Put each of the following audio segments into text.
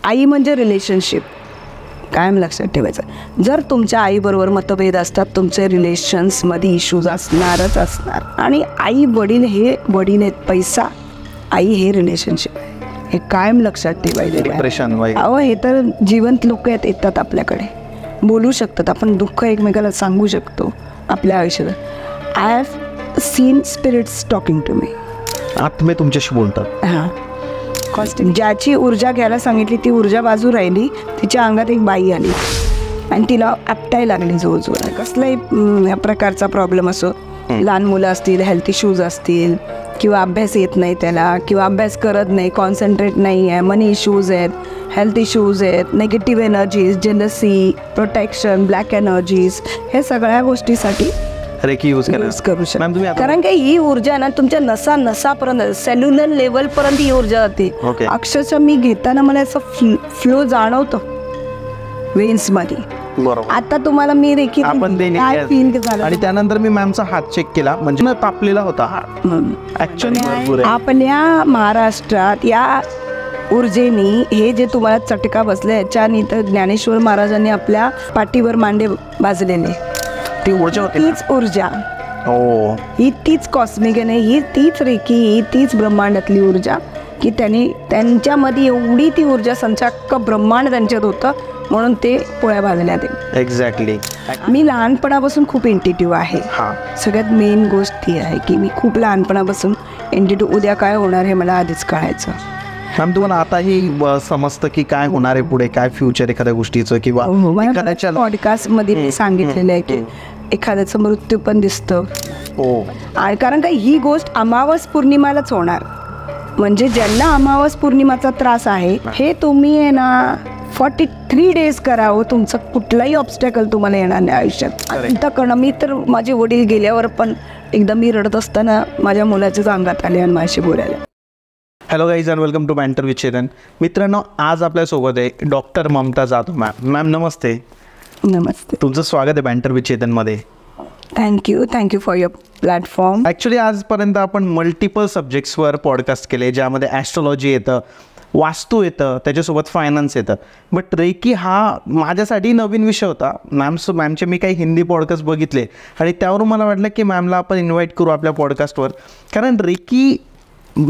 आई म्हणजे रिलेशनशिप कायम लक्षात ठेवायचं. जर तुमच्या आईबरोबर मतभेद असतात, तुमचे रिलेशन्समध्ये इश्यूज असणारच असणार. आणि आई वडील हे वडील आहेत, पैसा आई हे रिलेशनशिप हे कायम लक्षात ठेवायचं. अहो हे तर जिवंत लोक आहेत, येतात आपल्याकडे, बोलू शकतात, आपण दुःख एकमेकाला सांगू शकतो आपल्या आयुष्यात. I have seen spirits talking to me. आत्मे तुमच्याशी बोलतात. हां, कॉन्स्टंट. ज्याची ऊर्जा घ्यायला सांगितली ती ऊर्जा बाजू राहिली, तिच्या अंगात एक बाई आली आणि तिला आपटायला लागली जोरजोर. कसलाही प्रकारचा प्रॉब्लेम असो, लहान मुलं असतील, हेल्थ इश्यूज असतील, किंवा अभ्यास येत नाही त्याला, किंवा अभ्यास करत नाही, कॉन्सन्ट्रेट नाही आहे, मनी इश्यूज आहेत, हेल्थ इश्यूज आहेत, negative energies, jealousy, protection, black energies, हे सगळ्या गोष्टीसाठी रेकी यूज करू शकता. कारण की ही ऊर्जा ना तुमच्या नसापर्यंत, सेल्युलर लेवलपर्यंत ही ऊर्जा जाते. अक्षरशः मी घेताना मला असं फ्लो जाणवतो वेन्समध्ये. आता तुम्हाला मी रेकी काय फील झालं. आणि त्यानंतर मी मॅमचा हात चेक केला, म्हणजे तापलेला होता हात. ऍक्च्युअली आपल्या महाराष्ट्रात या ऊर्जेनी हे जे तुम्हाला चटका बसला याच्यानी तर ज्ञानेश्वर महाराजांनी आपल्या पाठीवर मांडे बाजलेले, ती ऊर्जा होती, तीच ऊर्जा, ही तीच कॉस्मिक आहे, ही तीच रेकी, ही तीच ब्रह्मांडातली ऊर्जा की त्यांच्यामध्ये एवढी ती ऊर्जा संचाक ब्रह्मांड त्यांच्यात होतं, म्हणून ते पोळ्या भाजल्या ते. एक्झॅक्टली. मी लहानपणापासून खूप इंटिट्यूव्ह आहे. सगळ्यात मेन गोष्ट ती आहे की मी खूप लहानपणापासून इंटिट्यूव्ह. उद्या काय होणार हे मला आधीच कळायचं. मॅम तुम्हाला आताही समजतं की काय होणार आहे पुढे, काय फ्युचर एखाद्या गोष्टीचं, किंवा एखाद्याच्या पॉडकास्टमध्ये मी सांगितलेलं आहे की एखाद्याचं मृत्यू पण दिसतं. आणि कारण का ही गोष्ट अमावस पौर्णिमालाच होणार. म्हणजे ज्यांना अमावस पौर्णिमाचा त्रास आहे, हे तुम्ही आहे ना 43 डेज करावं, तुमचं कुठलाही ऑब्स्टॅकल तुम्हाला येणार नाही आयुष्यात. आता करणं, मी तर माझे वडील गेल्यावर पण एकदा मी रडत असताना माझ्या मुलाच्याच अंगात आले आणि माझ्याशी बोलायला. Hello guys and welcome to banter with Chetan. मित्रांनो, आज आपल्यासोबत आहे doctor Mamata Jadhav ma'am. Ma'am नमस्ते. नमस्ते. तुमचं स्वागत आहे बँटर विथ चेतनमध्ये. Thank you for your platform. Actually आजपर्यंत आपण मल्टिपल सब्जेक्ट्सवर पॉडकास्ट केले, ज्यामध्ये ॲस्ट्रॉलॉजी येतं, वास्तू येतं, त्याच्यासोबत फायनान्स येतं. बट रेकी हा माझ्यासाठी नवीन विषय होता. मॅमचे मी काही हिंदी पॉडकास्ट बघितले आणि त्यावरून मला वाटलं की मॅमला आपण इन्व्हाइट करू आपल्या पॉडकास्टवर. कारण रेकी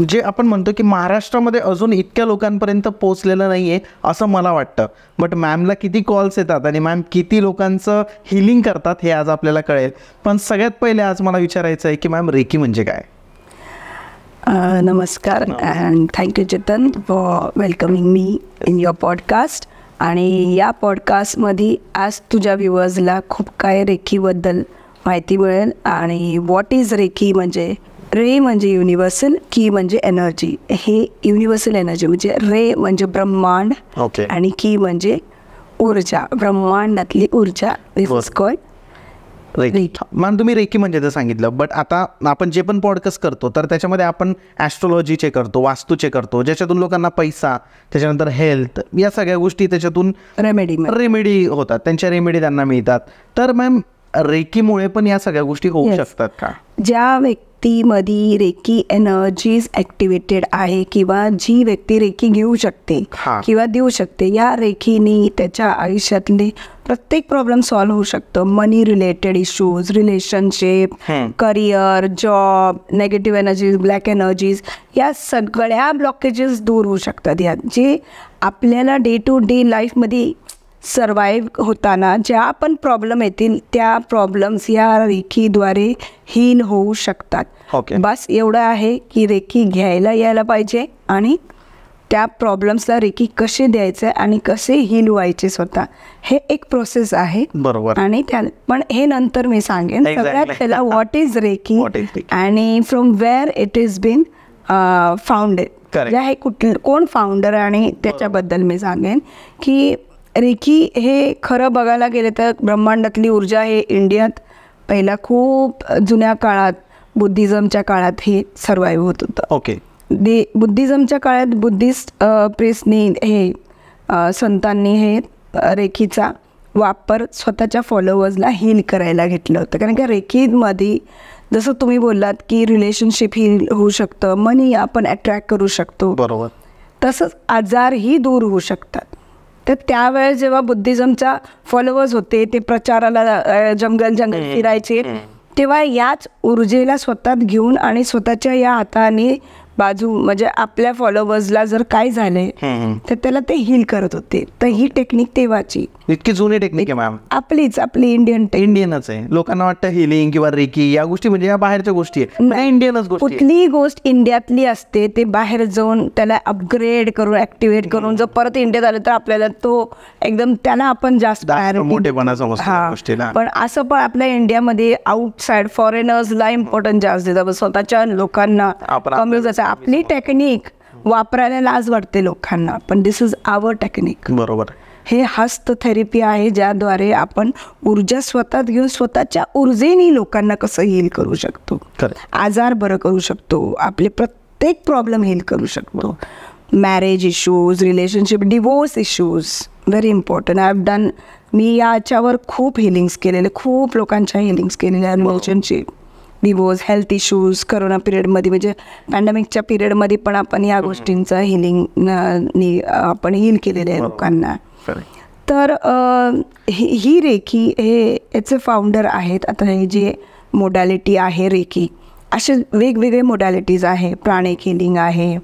जे आपण म्हणतो की महाराष्ट्रामध्ये अजून इतक्या लोकांपर्यंत पोचलेलं नाही आहे असं मला वाटतं. बट मॅमला किती कॉल्स येतात आणि मॅम किती लोकांचं हिलिंग करतात हे आज आपल्याला कळेल. पण सगळ्यात पहिले आज मला विचारायचं आहे की मॅम रेकी म्हणजे काय? नमस्कार and thank you Chetan for welcoming me in your podcast. आणि या पॉडकास्टमध्ये आज तुझ्या व्ह्युअर्सला खूप काय रेकीबद्दल माहिती मिळेल. आणि व्हॉट इज रेकी म्हणजे, रे म्हणजे युनिव्हर्सल, की म्हणजे एनर्जी. हे युनिव्हर्सल एनर्जी म्हणजे रे म्हणजे ब्रह्मांड, आणि की म्हणजे ऊर्जा, ब्रह्मांडातली ऊर्जा. दिस इज कॉल्ड रेकी. मॅम तुम्ही रेकी म्हणजे ते सांगितलं, बट आता आपण जे पण पॉडकास्ट करतो तर त्याच्यामध्ये आपण ॲस्ट्रॉलॉजीचे करतो, वास्तूचे करतो, ज्याच्यातून लोकांना पैसा, त्याच्यानंतर हेल्थ, या सगळ्या गोष्टी त्याच्यातून रेमेडी होतात, त्यांच्या रेमेडी त्यांना मिळतात. तर मॅम रेकीमुळे पण या सगळ्या गोष्टी होऊ शकतात का? ज्या व्यक्तीमध्ये रेकी एनर्जीज ॲक्टिवेटेड आहे, किंवा जी व्यक्ती रेकी घेऊ शकते किंवा देऊ शकते, या रेकीने त्याच्या आयुष्यातले प्रत्येक प्रॉब्लेम सॉल्व्ह होऊ शकतं. Money related issues, relationship, career, job, negative energies, black energies, या सगळ्या ब्लॉकेजेस दूर होऊ शकतात. या जे आपल्याला डे टू डे लाईफमध्ये सर्वाईव्ह होताना ज्या पण प्रॉब्लेम येतील त्या प्रॉब्लेम्स या रेकीद्वारे हील होऊ शकतात. बस एवढं आहे की रेकी घ्यायला यायला पाहिजे आणि त्या प्रॉब्लेम्सला रेकी कसे द्यायचे आणि कसे हील व्हायचे स्वतः, हे एक प्रोसेस आहे. बरोबर. आणि त्या पण हे नंतर मी सांगेन. सगळ्यात पहिला व्हॉट इज रेकी आणि from where it is been founded, हे कोण फाउंडर आणि त्याच्याबद्दल मी सांगेन. की रेकी हे खरं बघायला गेले तर ब्रह्मांडातली ऊर्जा हे इंडियात पहिला खूप जुन्या काळात, बुद्धिझमच्या काळात हे सर्वाईव्ह होत होतं. बुद्धिझमच्या काळात बुद्धिस्ट प्रेसनी हे संतांनी हे रेकीचा वापर स्वतःच्या फॉलोअर्सला हील करायला घेतलं होतं. कारण की रेकीमध्ये जसं तुम्ही बोललात की रिलेशनशिप हील होऊ शकतं, मनी आपण अट्रॅक्ट करू शकतो, बरोबर, तसंच आजारही दूर होऊ शकतात. तर त्यावेळेस जेव्हा बुद्धिझमचा फॉलोअर्स होते, ते प्रचाराला जंगल फिरायचे, तेव्हा याच ऊर्जेला स्वतःत घेऊन आणि स्वतःच्या या हाताने बाजू म्हणजे आपल्या फॉलोअर्सला जर काय झाले तर त्याला ते हील करत होते. तर ही टेक्निक तेव्हाची इतकी जुनी टेक्निक आहे मॅम. आपली इंडियनच आहे. लोकांना वाटतं हिलिंग किंवा रेकी या गोष्टी म्हणजे या बाहेरच्या गोष्टी आहे, इंडियनच गोष्टी. कुठलीही गोष्ट इंडियातली असते ते बाहेर जाऊन त्याला अपग्रेड करून ऍक्टिव्हेट करून जर परत इंडियात आलं तर आपल्याला तो एकदम त्याला आपण जास्त मोठेपणा समजतो. पण असं पण आपल्या इंडियामध्ये आउटसाइड फॉरेनर्सला इम्पॉर्टन्स जास्त देतात, स्वतःच्या लोकांना कमी जायचं. आपली टेक्निक वापरायला लाज वाटते लोकांना, पण दिस इज आवर टेक्निक. बरोबर. हे हस्त थेरपी आहे ज्याद्वारे आपण ऊर्जा स्वतःत घेऊन स्वतःच्या ऊर्जेने लोकांना कसं हील करू शकतो, आजार बरं करू शकतो, आपले प्रत्येक प्रॉब्लेम हील करू शकतो. Marriage issues, relationship, divorce issues, very important. I have done, मी याच्यावर खूप हिलिंग्स केलेले, खूप लोकांच्या हिलिंग्स केलेल्या. Relationship, divorce, health issues, corona पिरियडमध्ये म्हणजे पॅन्डेमिकच्या पिरियडमध्ये पण आपण या गोष्टींचं हिलिंग आपण हील केलेलं आहे लोकांना. तर ही रेकी हे याचे फाउंडर आहेत. आता हे जे मोडॅलिटी आहे रेकी, असे वेगवेगळे मोडॅलिटीज आहे. प्राणिक हिलिंग आहे,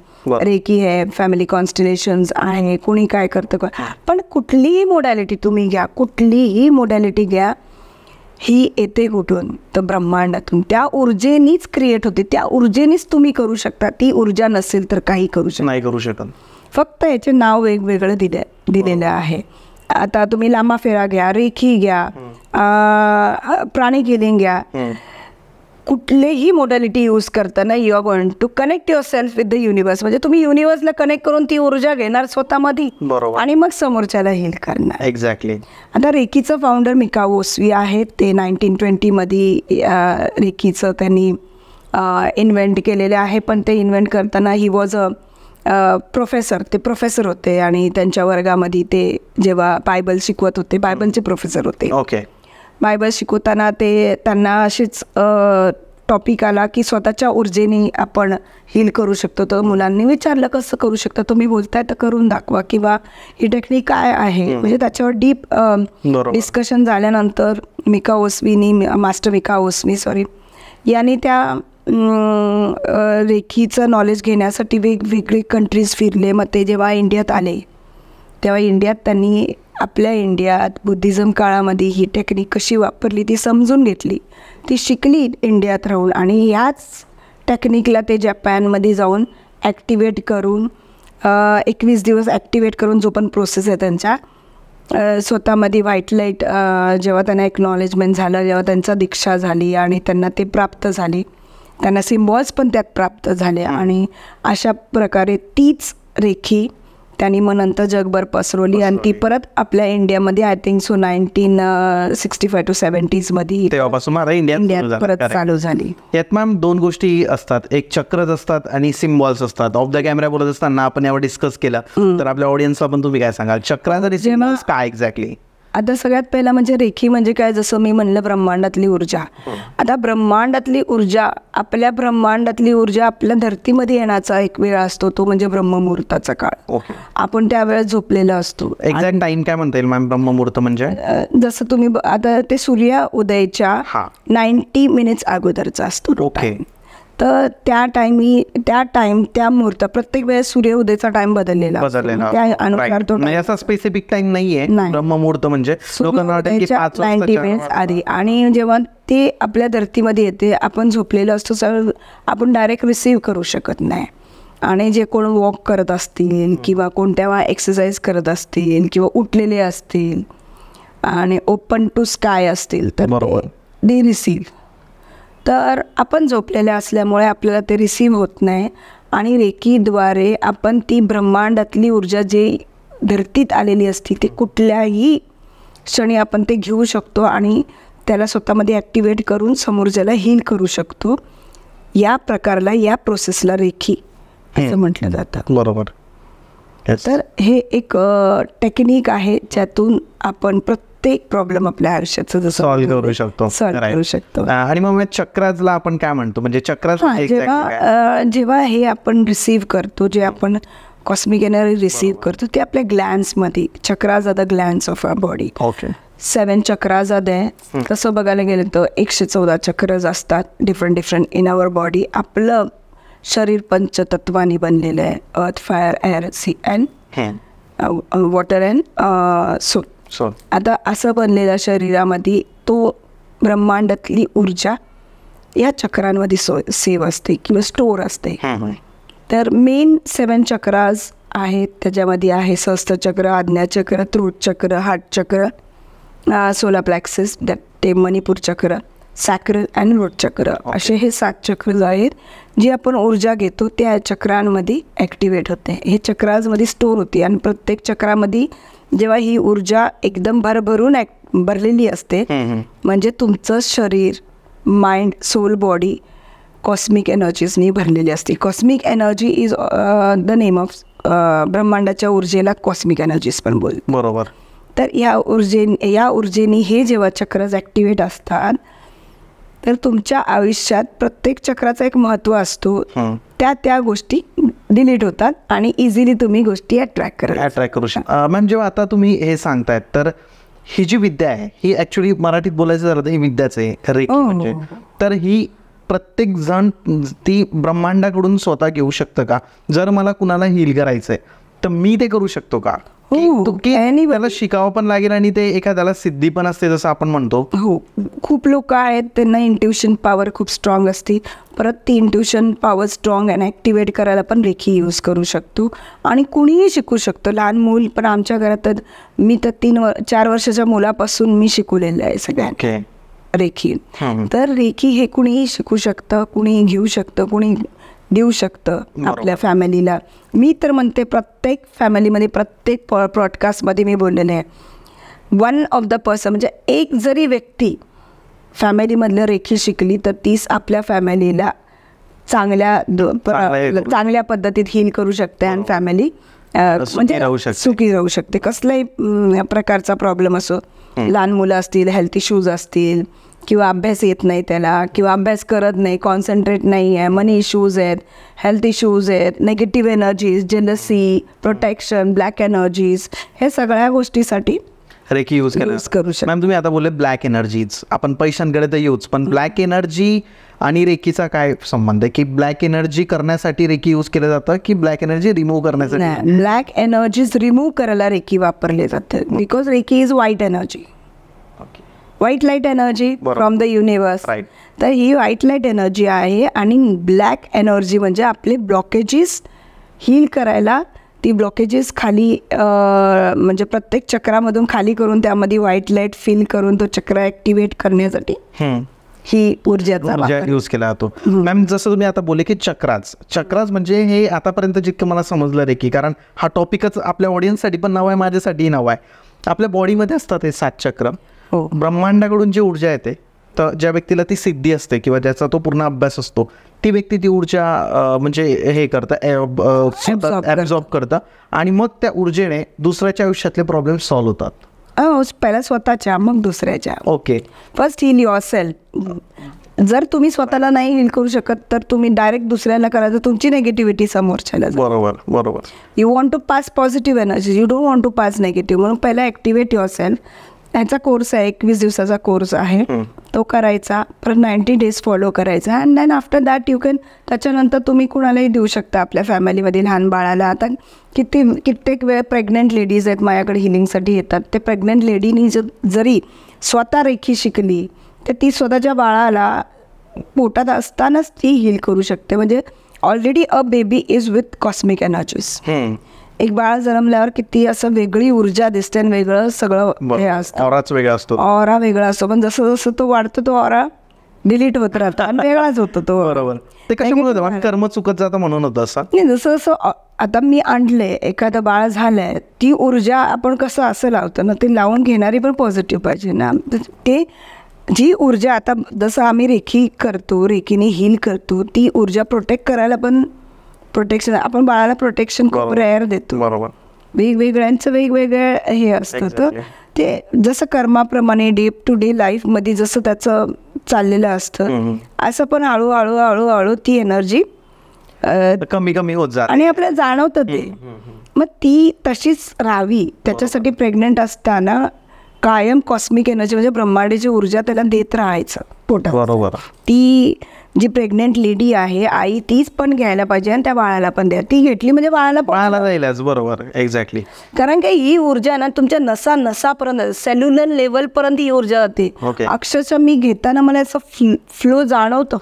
रेकी आहे, फॅमिली कॉन्स्टिलेशन्स आहे, कोणी काय करतं. पण कुठलीही मोडॅलिटी तुम्ही घ्या, कुठलीही मोडॅलिटी घ्या, ही येते कुठून तर ब्रह्मांडातून. त्या ऊर्जेनीच क्रिएट होते, त्या ऊर्जेनीच तुम्ही करू शकता. ती ऊर्जा नसेल तर काही नाही करू शकत. फक्त याचे नाव वेगवेगळं दिलेलं आहे. आता तुम्ही लांबा फेरा घ्या, रेखी घ्या, प्राणिक हिलिंग घ्या, कुठलेही मोडॅलिटी यूज करताना you are going to connect yourself with the universe. म्हणजे तुम्ही युनिवर्सला कनेक्ट करून ती ऊर्जा घेणार स्वतःमध्ये आणि मग समोरच्याला हील करणार. एक्झॅक्टली. आता रेकीचं फाउंडर मिकाओ ओसवी आहेत. ते 1920मध्ये रेकीचं त्यांनी इन्व्हेंट केलेले आहे. पण ते इन्व्हेंट करताना ही वॉज अ प्रोफेसर. ते प्रोफेसर होते आणि त्यांच्या वर्गामध्ये ते जेव्हा बायबल शिकवत होते, बायबलचे प्रोफेसर होते. ओके. बायबल शिकवताना ते त्यांना अशीच टॉपिक आला की स्वतःच्या ऊर्जेने आपण हील करू शकतो. तर मुलांनी विचारलं कसं करू शकता, तुम्ही बोलताय तर करून दाखवा किंवा ही टेक्निक काय आहे. म्हणजे त्याच्यावर डीप डिस्कशन झाल्यानंतर मास्टर मिका ओसवी यांनी त्या रेखीचं नॉलेज घेण्यासाठी वेगवेगळे कंट्रीज फिरले. मग ते जेव्हा इंडियात आले तेव्हा इंडियात त्यांनी आपल्या इंडियात बुद्धिझम काळामध्ये ही टेक्निक कशी वापरली ती समजून घेतली, ती शिकली इंडियात राहून. आणि ह्याच टेक्निकला ते जपानमध्ये जाऊन ॲक्टिवेट करून 21 दिवस ॲक्टिवेट करून जो पण प्रोसेस आहे त्यांच्या स्वतःमध्ये व्हाईट लाईट जेव्हा त्यांना एक्नॉलेजमेंट झालं, जेव्हा त्यांचा दीक्षा झाली आणि त्यांना ते प्राप्त झाली, त्यांना सिम्बॉल्स पण त्यात प्राप्त झाले. आणि अशा प्रकारे तीच रेखी त्यांनी मग नंतर जगभर पसरवली आणि ती परत आपल्या इंडियामध्ये I think so 1965 to 70s मध्ये तेव्हापासून इंडियात परत चालू झाली. यात मॅम दोन गोष्टी असतात, एक चक्रच असतात आणि सिम्बॉल्स असतात. ऑफ द कॅमेरा बोलत असताना आपण यावर डिस्कस केलं तर आपल्या ऑडियन्सला पण तुम्ही काय सांगाल, चक्राचा आणि सिम्बॉल्स काय एक्झॅक्टली? आता सगळ्यात पहिला म्हणजे रेखी म्हणजे काय, जसं मी म्हणलं ब्रह्मांडातली ऊर्जा. आता ब्रह्मांडातली ऊर्जा, आपल्या ब्रह्मांडातली ऊर्जा आपल्या धरतीमध्ये येण्याचा एक वेळ असतो, तो म्हणजे ब्रह्ममुहूर्ताचा काळ. आपण त्यावेळेस झोपलेला असतो. एक्झॅक्ट टाइम काय म्हणता येईल मॅम मुहूर्त म्हणजे? जसं तुम्ही आता ते सूर्य उदयाच्या 90 मिनिट्स अगोदरचा असतो. ओके. तर त्या मुहूर्त प्रत्येक वेळेस सूर्योदयाचा टाइम बदललेला त्यानुसार तो असा स्पेसिफिक टाइम नाहीये ब्रह्ममुहूर्त म्हणजे 90 मिनिट्स आधी. आणि जेव्हा ते आपल्या धरतीमध्ये येते, आपण झोपलेलो असतो, आपण डायरेक्ट रिसीव्ह करू शकत नाही. आणि जे कोण वॉक करत असतील किंवा कोणत्या एक्सरसाइज करत असतील किंवा उठलेले असतील आणि ओपन टू स्काय असतील तर दे रिसीव्ह. तर आपण झोपलेले असल्यामुळे आपल्याला ते रिसीव्ह होत नाही. आणि रेकीद्वारे आपण ती ब्रह्मांडातली ऊर्जा जी धरतीत आलेली असते ती कुठल्याही क्षणी आपण ते घेऊ शकतो आणि त्याला स्वतःमध्ये ॲक्टिवेट करून समोरच्याला हील करू शकतो. या प्रकारला, या प्रोसेसला रेकी असं म्हटलं जातं. बरोबर. तर हे एक टेक्निक आहे ज्यातून आपण प्रत्येक प्रॉब्लेम आपल्या आयुष्याचं सॉल्व्ह करू शकतो. आणि मग चक्राजला आपण काय म्हणतो, म्हणजे चक्राज जेव्हा हे आपण रिसीव्ह करतो, जे आपण कॉस्मिक एनर्जी रिसीव्ह करतो ते आपल्या ग्लॅन्ड्समध्ये. Chakras are the glands of our body. Okay. 7 chakras are there. तसं बघायला गेलं तर 114 चक्रज असतात डिफरंट इन अवर बॉडी. आपलं शरीर पंचतत्वानी बनलेलं आहे. Earth, fire, air, sea and water and soul. आता असं बनलेल्या शरीरामध्ये तो ब्रह्मांडातली ऊर्जा या चक्रांमध्ये सेव असते किंवा स्टोअर असते. तर मेन 7 चक्राज आहेत. त्याच्यामध्ये आहे सहस्त्रचक्र, आज्ञाचक्र, थ्रोट चक्र, हार्ट चक्र, सोलार प्लेक्सस, ते मणिपूर चक्र, सॅक्रल अँड रोट चक्र. असे हे 7 चक्र आहेत जी आपण ऊर्जा घेतो त्या चक्रांमध्ये ॲक्टिवेट होते. हे चक्रांमध्ये स्टोअर होते आणि प्रत्येक चक्रामध्ये जेव्हा ही ऊर्जा एकदम भरभरून भरलेली असते म्हणजे तुमचं शरीर, माइंड, सोल, बॉडी कॉस्मिक एनर्जीजनी भरलेली असते. Cosmic energy is the name of ब्रह्मांडाच्या ऊर्जेला कॉस्मिक एनर्जीज पण बोल. बरोबर. तर या ऊर्जेने हे जेव्हा चक्रज ॲक्टिवेट असतात तर तुमच्या आयुष्यात प्रत्येक चक्राचा एक महत्त्व असतो. त्या गोष्टी डिलीट होतात आणि इझिली तुम्ही गोष्टी अट्रॅक्ट करू शकता. मॅम जेव्हा आता तुम्ही हे सांगतायत तर ही जी विद्या आहे ही ॲक्च्युली मराठीत बोलायचं झालं तर ही विद्याच आहे रेकी म्हणजे. तर ही प्रत्येक जण ती ब्रह्मांडाकडून स्वतः घेऊ शकतं का? जर मला कुणाला हील करायचंय तर मी ते करू शकतो का? त्याला शिकावं पण लागेल आणि ते एखाद्याला सिद्धी पण असते जसं आपण म्हणतो. हो, खूप लोक आहेत त्यांना इंट्युशन पॉवर खूप स्ट्रॉंग असते. परत ती इंट्युशन पॉवर स्ट्रॉंग आणि ॲक्टिवेट करायला पण रेकी यूज करू शकतो आणि कुणीही शिकू शकतो. लहान मूल पण आमच्या घरात मी तर 3-4 वर्षाच्या मुलापासून मी शिकवलेलं आहे सगळ्यांना रेकी. तर रेकी हे कुणीही शिकू शकतं, कुणीही घेऊ शकतं, कुणी देऊ शकतं आपल्या फॅमिलीला. मी तर म्हणते प्रत्येक फॅमिलीमध्ये प्रत्येक पॉडकास्टमध्ये मी बोललेले आहे 1 ऑफ द पर्सन म्हणजे एक जरी व्यक्ती फॅमिलीमधलं रेखी शिकली तर तीच आपल्या फॅमिलीला चांगल्या पद्धतीत हील करू शकते आणि फॅमिली म्हणजे सुखी राहू शकते. कसल्याही प्रकारचा प्रॉब्लेम असो, लहान मुलं असतील, हेल्थ इश्यूज असतील किंवा अभ्यास येत नाही त्याला किंवा अभ्यास करत नाही, कॉन्सन्ट्रेट नाही आहे, मनी इश्यूज आहेत, हेल्थ इश्यूज आहेत, negative energies, jealousy, protection, black energies, हे सगळ्या गोष्टीसाठी रेकी यूज करू शकतो. मॅम तुम्ही आता बोलले ब्लॅक एनर्जीज, आपण पैशांकडे तर यूज, पण ब्लॅक एनर्जी आणि रेकीचा काय संबंध आहे? की ब्लॅक एनर्जी करण्यासाठी रेकी यूज केलं जातं की ब्लॅक एनर्जी रिमूव्ह करण्यासाठी? ब्लॅक एनर्जीज रिमूव्ह करायला रेकी वापरले जाते because reiki is white energy, white light energy from the universe. तर ही व्हाईट लाईट एनर्जी आहे आणि ब्लॅक एनर्जी म्हणजे आपले ब्लॉकेजेस हील करायला, ती ब्लॉकेजेस खाली म्हणजे प्रत्येक चक्रामधून खाली करून त्यामध्ये व्हाईट लाईट फिल करून तो चक्र ॲक्टिवेट करण्यासाठी ही ऊर्जा यूज केला जातो. मॅम जसं तुम्ही आता बोलले की चक्राज म्हणजे हे आतापर्यंत जितकं मला समजलं रे की, कारण हा टॉपिकच आपल्या ऑडियन्ससाठी पण नाव आहे, माझ्यासाठीही नाव आहे. आपल्या बॉडीमध्ये असतात हे 7 चक्र. ब्रह्मांडाकडून जी ऊर्जा येते तर ज्या व्यक्तीला ती सिद्धी असते किंवा ज्याचा तो पूर्ण अभ्यास असतो ती व्यक्ती ती ऊर्जा म्हणजे हे करतं, ॲब्झॉर्ब करतं आणि मग त्या ऊर्जेने दुसऱ्याच्या आयुष्यातले प्रॉब्लेम सॉल्व्ह होतात. पहिला स्वतःच्या मग दुसऱ्याच्या. Okay. First heal yourself. जर तुम्ही स्वतःला नाही हील करू शकत तर तुम्ही डायरेक्ट दुसऱ्याला करायचं, तुमची नेगेटिव्हिटी समोरच्याला. बरोबर. You want to pass positive energy, you don't want to pass negative. म्हणून पहिला ॲक्टिवेट युअर सेल्फ. ह्याचा कोर्स आहे, 21 दिवसाचा कोर्स आहे, तो करायचा, परत 90 डेज फॉलो करायचा and then after that you can. त्याच्यानंतर तुम्ही कुणालाही देऊ शकता आपल्या फॅमिलीमध्ये लहान बाळाला. आता कित्येक वेळ प्रेग्नंट लेडीज आहेत माझ्याकडे हिलिंगसाठी येतात. ते प्रेग्नंट लेडीनी जरी स्वतः रेखी शिकली तर ती स्वतःच्या बाळाला पोटात असतानाच ती हील करू शकते. म्हणजे already a baby is with cosmic energies. एक बाळ जन्मल्यावर किती असं वेगळी ऊर्जा दिसते आणि वेगळं सगळं हे असतं, ऑरा वेगळा असतो. पण जसं जसं तो वाढतो तो ऑरा डिलीट होत राहतो आणि वेगळाच होतो तो. बरोबर. ते कशामुळे कर्म चुकत जातं म्हणून होतं असं नाही. जसं जसं आता मी आणलंय, एखादं बाळ झालंय, ती ऊर्जा आपण कसं असं लावतो ना, ते लावून घेणारी पण पॉझिटिव्ह पाहिजे ना. ते जी ऊर्जा आता जसं आम्ही रेखी करतो, रेखीने हील करतो, ती ऊर्जा प्रोटेक्ट करायला पण प्रोटेक्शन, आपण बाळाला प्रोटेक्शन खूप रेअर देतो. बरोबर. वेगवेगळ्यांचं वेगवेगळं हे असतं. तर ते जसं कर्माप्रमाणे डे टू डे लाईफमध्ये जसं त्याचं चाललेलं असतं असं पण हळूहळू ती एनर्जी कमी कमी होत जात आणि आपल्याला जाणवतं ते. मग ती तशीच राहावी त्याच्यासाठी प्रेग्नंट असताना कायम कॉस्मिक एनर्जी म्हणजे ब्रह्मांडाची ऊर्जा त्याला देत राहायचं पोटात. बरोबर. ती जी प्रेग्नेंट लेडी आहे आई तीच पण घ्यायला पाहिजे आणि त्या बाळाला पण द्या. ती घेतली म्हणजे बाळाला जाईलच. बरोबर, एक्झॅक्टली. कारण की ही ऊर्जा ना तुमच्या नसापर्यंत सेल्युलर लेवल पर्यंत ही ऊर्जा जाते. अक्षरशः मी घेताना मला असं फ्लो जाणवतं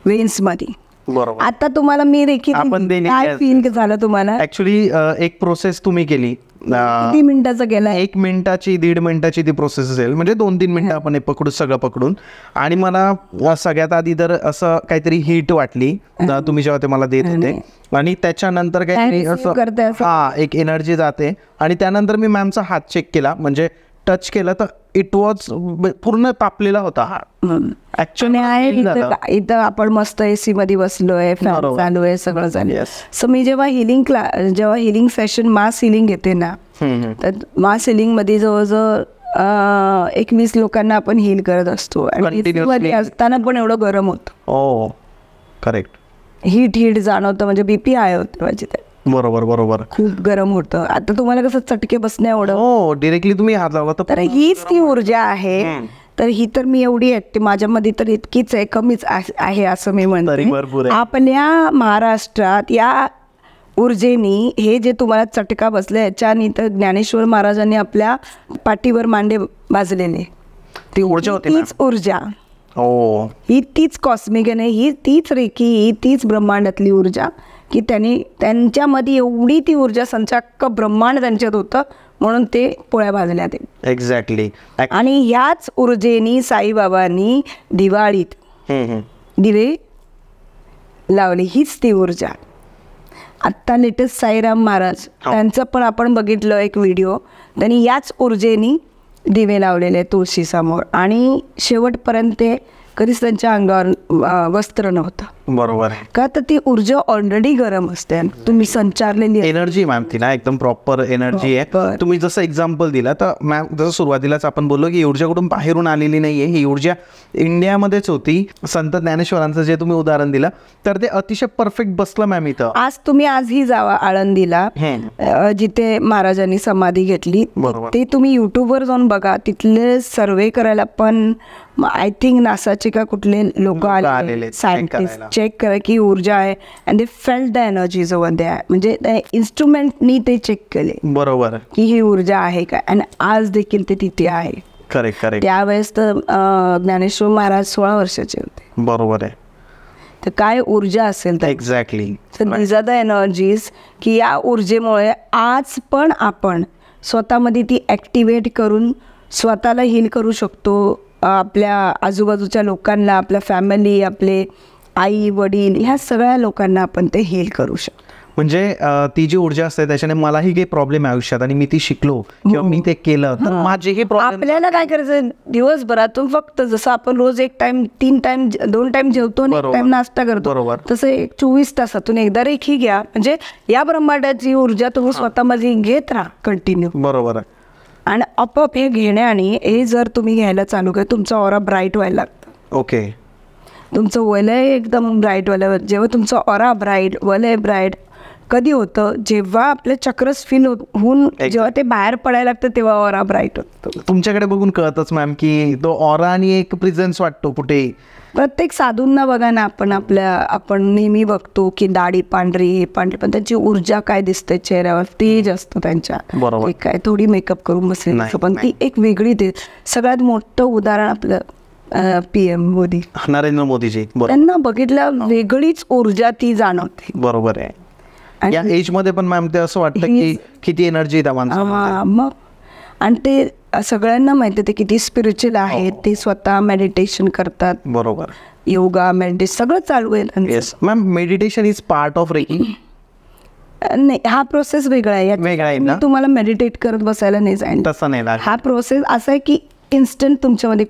वेन्स मध्ये. बरोबर. आता तुम्हाला मी काय फील झालं तुम्हाला? ऍक्च्युली एक प्रोसेस तुम्ही केली किती मिनिटाचं केलं? 1 मिनिटाची 1.5 मिनिटाची ती प्रोसेस असेल म्हणजे 2-3 मिनिटं आपण पकडू सगळं पकडून. आणि मला सगळ्यात आधी तर असं काहीतरी हीट वाटली तुम्ही जेव्हा ते मला देत होते आणि त्याच्यानंतर काहीतरी असं एक एनर्जी जाते आणि त्यानंतर मी मॅमचा हात चेक केला म्हणजे टच केला तर इट वॉज पूर्ण तापलेला होता हात. ऍक्च्युली आहे इथं आपण मस्त एसी मध्ये बसलोय, फॅन चालू आहे, सगळं चालू. सो मी जेव्हा हिलिंग सेशन मास हिलिंग घेते ना तर मास हिलिंग मध्ये जवळजवळ 21 लोकांना आपण हील करत असतो आणि असताना पण एवढं गरम होतं. करेक्ट. हीट जाणवतं म्हणजे बीपी हाय होतं माझी. बरोबर. खूप गरम होतं. आता तुम्हाला कसं चटके बसणे एवढं डिरेक्टली तुम्ही हात लावला तर हीच ती ऊर्जा आहे. तर ही तर मी एवढी ऍक्टिव्ह माझ्यामध्ये तर इतकीच आहे, कमीच आहे असं मी म्हणते. आपल्या महाराष्ट्रात या ऊर्जेनी हे जे तुम्हाला चटका बसला याच्यानी तर ज्ञानेश्वर महाराजांनी आपल्या पाठीवर मांडे भाजलेले ती ऊर्जा होती. तीच ऊर्जा ही तीच कॉस्मिक आहे, ही तीच रेकी, ही तीच ब्रह्मांडातली ऊर्जा की त्यांच्यामध्ये एवढी ती ऊर्जा संचाक ब्रह्मांड त्यांच्यात होतं म्हणून ते पोळ्या भाजल्या ते. एक्झॅक्टली. आणि ह्याच ऊर्जेनी साईबाबांनी दिवाळीत दिवे लावले. हीच ती ऊर्जा. आत्ता लेटेस्ट साईराम महाराज त्यांचं पण आपण बघितलं एक व्हिडिओ. त्यांनी याच ऊर्जेनी दिवे लावलेले तुळशी समोर आणि शेवटपर्यंत कधीच त्यांच्या अंगावर वस्त्र नव्हतं. बरोबर. का तर ती ऊर्जा ऑलरेडी गरम असते तुम्ही संचारलेली एनर्जी मॅम ती ना एकदम प्रॉपर एनर्जी आहे. तुम्ही जसं एक्झाम्पल दिला तर मॅम जसं सुरुवातीलाच आपण बोललो की ऊर्जा कुठून बाहेरून आलेली नाहीये, ही ऊर्जा इंडियामध्येच होती. संत ज्ञानेश्वरांचं जे तुम्ही उदाहरण दिलं तर ते अतिशय परफेक्ट बसलं मॅम इथं. आजही जावा आळंदीला जिथे महाराजांनी समाधी घेतली ते तुम्ही युट्यूबवर जाऊन बघा. तिथले सर्वे करायला पण आय थिंक नासाचे का कुठले लोक आलेले सायंटिस्ट चेक करा की ऊर्जा आहे and they felt the energies over there. म्हणजे त्या इन्स्ट्रुमेंटनी ते चेक केले. बरोबर. की ही ऊर्जा आहे का आणि आज देखील ते तिथे आहे. करेक्ट. त्यावेळेस तर ज्ञानेश्वर महाराज 16 वर्षाचे होते. बरोबर आहे. तर काय ऊर्जा असेल तर exactly. These are the energies की या ऊर्जेमुळे आज पण आपण स्वतःमध्ये ती ॲक्टिवेट करून स्वतःला हील करू शकतो. आपल्या आजूबाजूच्या लोकांना, आपल्या फॅमिली, आपले आई वडील ह्या सगळ्या लोकांना आपण ते हील करू शकतो. म्हणजे ती जी ऊर्जा असते त्याच्याने मलाही काही प्रॉब्लेम आहे आयुष्यात आणि मी ती शिकलो किंवा मी ते केलं तर माझेही प्रॉब्लेम. आपल्याला काय करायचं दिवसभरातून फक्त जसं आपण रोज 1 टाइम 3 टाइम 2 टाइम जेवतो, 1 टाइम नाश्ता करतो, तसं 24 तासातून एकदा रेखी घ्या. म्हणजे या ब्रह्मांडाची ऊर्जा तुम्ही स्वतःमध्ये घेत राहा कंटिन्यू. बरोबर. आणि आपोआप हे घेण्याने हे जर तुम्ही घ्यायला चालू केलं तुमचा ऑरा ब्राईट व्हायला लागतं. ओके. तुमचं वलय एकदम ब्राईट व्हायला. जेव्हा तुमचं ऑरा ब्राईट वलय ब्राईट कधी होतं जेव्हा आपले चक्रस फील होऊन जेव्हा ते बाहेर पडायला लागतं तेव्हा ऑरा ब्राईट होतं. तुमच्याकडे बघून कळतच मॅम की तो ऑरा आणि एक प्रेझेन्स वाटतो कुठे. प्रत्येक साधूंना बघा ना आपण नेहमी बघतो की दाढी पांढरी पण त्यांची ऊर्जा काय दिसते चेहऱ्यावर तेज असतं त्यांच्या. बरोबर. काय थोडी मेकअप करून बसले पण ती एक वेगळी ते. सगळ्यात मोठं उदाहरण आपलं PM मोदी, नरेंद्र मोदीजी. त्यांना बघितलं वेगळीच ऊर्जा ती जाणवते. बरोबर आहे. या एज मध्ये पण मॅम ते असं वाटतं की किती एनर्जी त्या माणसामध्ये. मग आणि ते सगळ्यांना माहिती आहे ते किती स्पिरिच्युअल आहेत. ते स्वतः मेडिटेशन करतात. बरोबर. योगा मेडिटेशन सगळं चालू आहे. Yes ma'am. Meditation is part of reiki. नाही हा प्रोसेस वेगळा आहे. वेगळा आहे ना. तुम्हाला मेडिटेट करत बसायला नाही जाईल तसं नाही. हा प्रोसेस असा आहे की इन्स्टंट तुमच्यामध्ये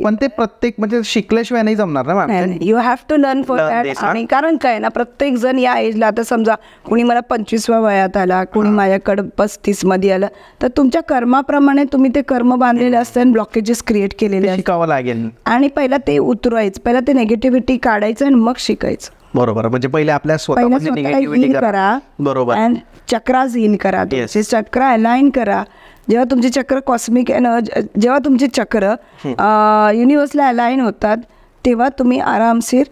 पण ते प्रत्येक म्हणजे शिकल्याशिवाय नाही जमणार ना ma'am. You have to learn for that. आणि कारण काय ना प्रत्येक जण या एजला आता समजा कोणी मला 25व्या वयात आला, कोणी माझ्याकडे 35 मध्ये आलं तर तुमच्या कर्माप्रमाणे तुम्ही ते कर्म बांधलेले असते आणि ब्लॉकेजेस क्रिएट केलेले शिकावं लागेल. आणि पहिला ते उतरवायचं, पहिला ते नेगेटिव्हिटी काढायचं आणि मग शिकायचं. बरोबर. म्हणजे पहिले आपल्या पहिला स्वतःला हील करा. बरोबर. अँड चक्राज हील करा, तुमचे चक्र अलाइन करा. जेव्हा तुमचे चक्र कॉस्मिक एनर्जी, जेव्हा तुमचे चक्र युनिव्हर्सला अलाइन होतात तेव्हा तुम्ही आरामशीर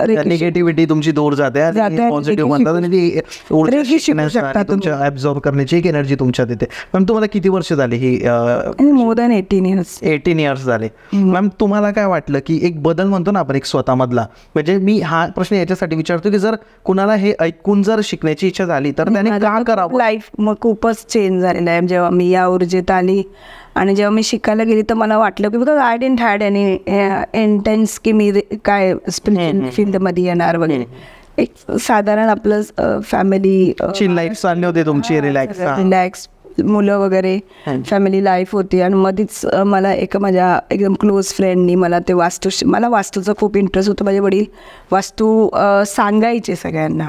निगेटिव्हिटी तुमची दूर जाते आणि पॉझिटिव्ह म्हणतात आणि तुमच्या ऍब्झॉर्ब करण्याची एक एनर्जी तुमच्यात येते. मॅम तुम्हाला किती वर्ष झाली ही? मोर दॅन 18 इयर्स झाले. मॅम तुम्हाला काय वाटलं की एक बदल म्हणतो ना आपण एक स्वतःमधला, म्हणजे मी हा प्रश्न याच्यासाठी विचारतो की जर कुणाला हे ऐकून जर शिकण्याची इच्छा झाली तर त्याने का करावं? लाईफ मग खूपच चेंज झालेलं आहे जेव्हा मी या ऊर्जेत आली आणि जेव्हा मी शिकायला गेली तर मला वाटलं की because I didn't had any intense की मी काय स्पिरिच्युअल फील्डमध्ये येणार वगैरे. एक साधारण आपलं फॅमिली लाईफ चालली होती तुमची, रिलॅक्स मुलं वगैरे फॅमिली लाईफ होती. आणि मध्येच मला एक माझ्या एकदम क्लोज फ्रेंडनी मला ते मला वास्तूचा खूप इंटरेस्ट होता. माझे वडील वास्तू सांगायचे सगळ्यांना.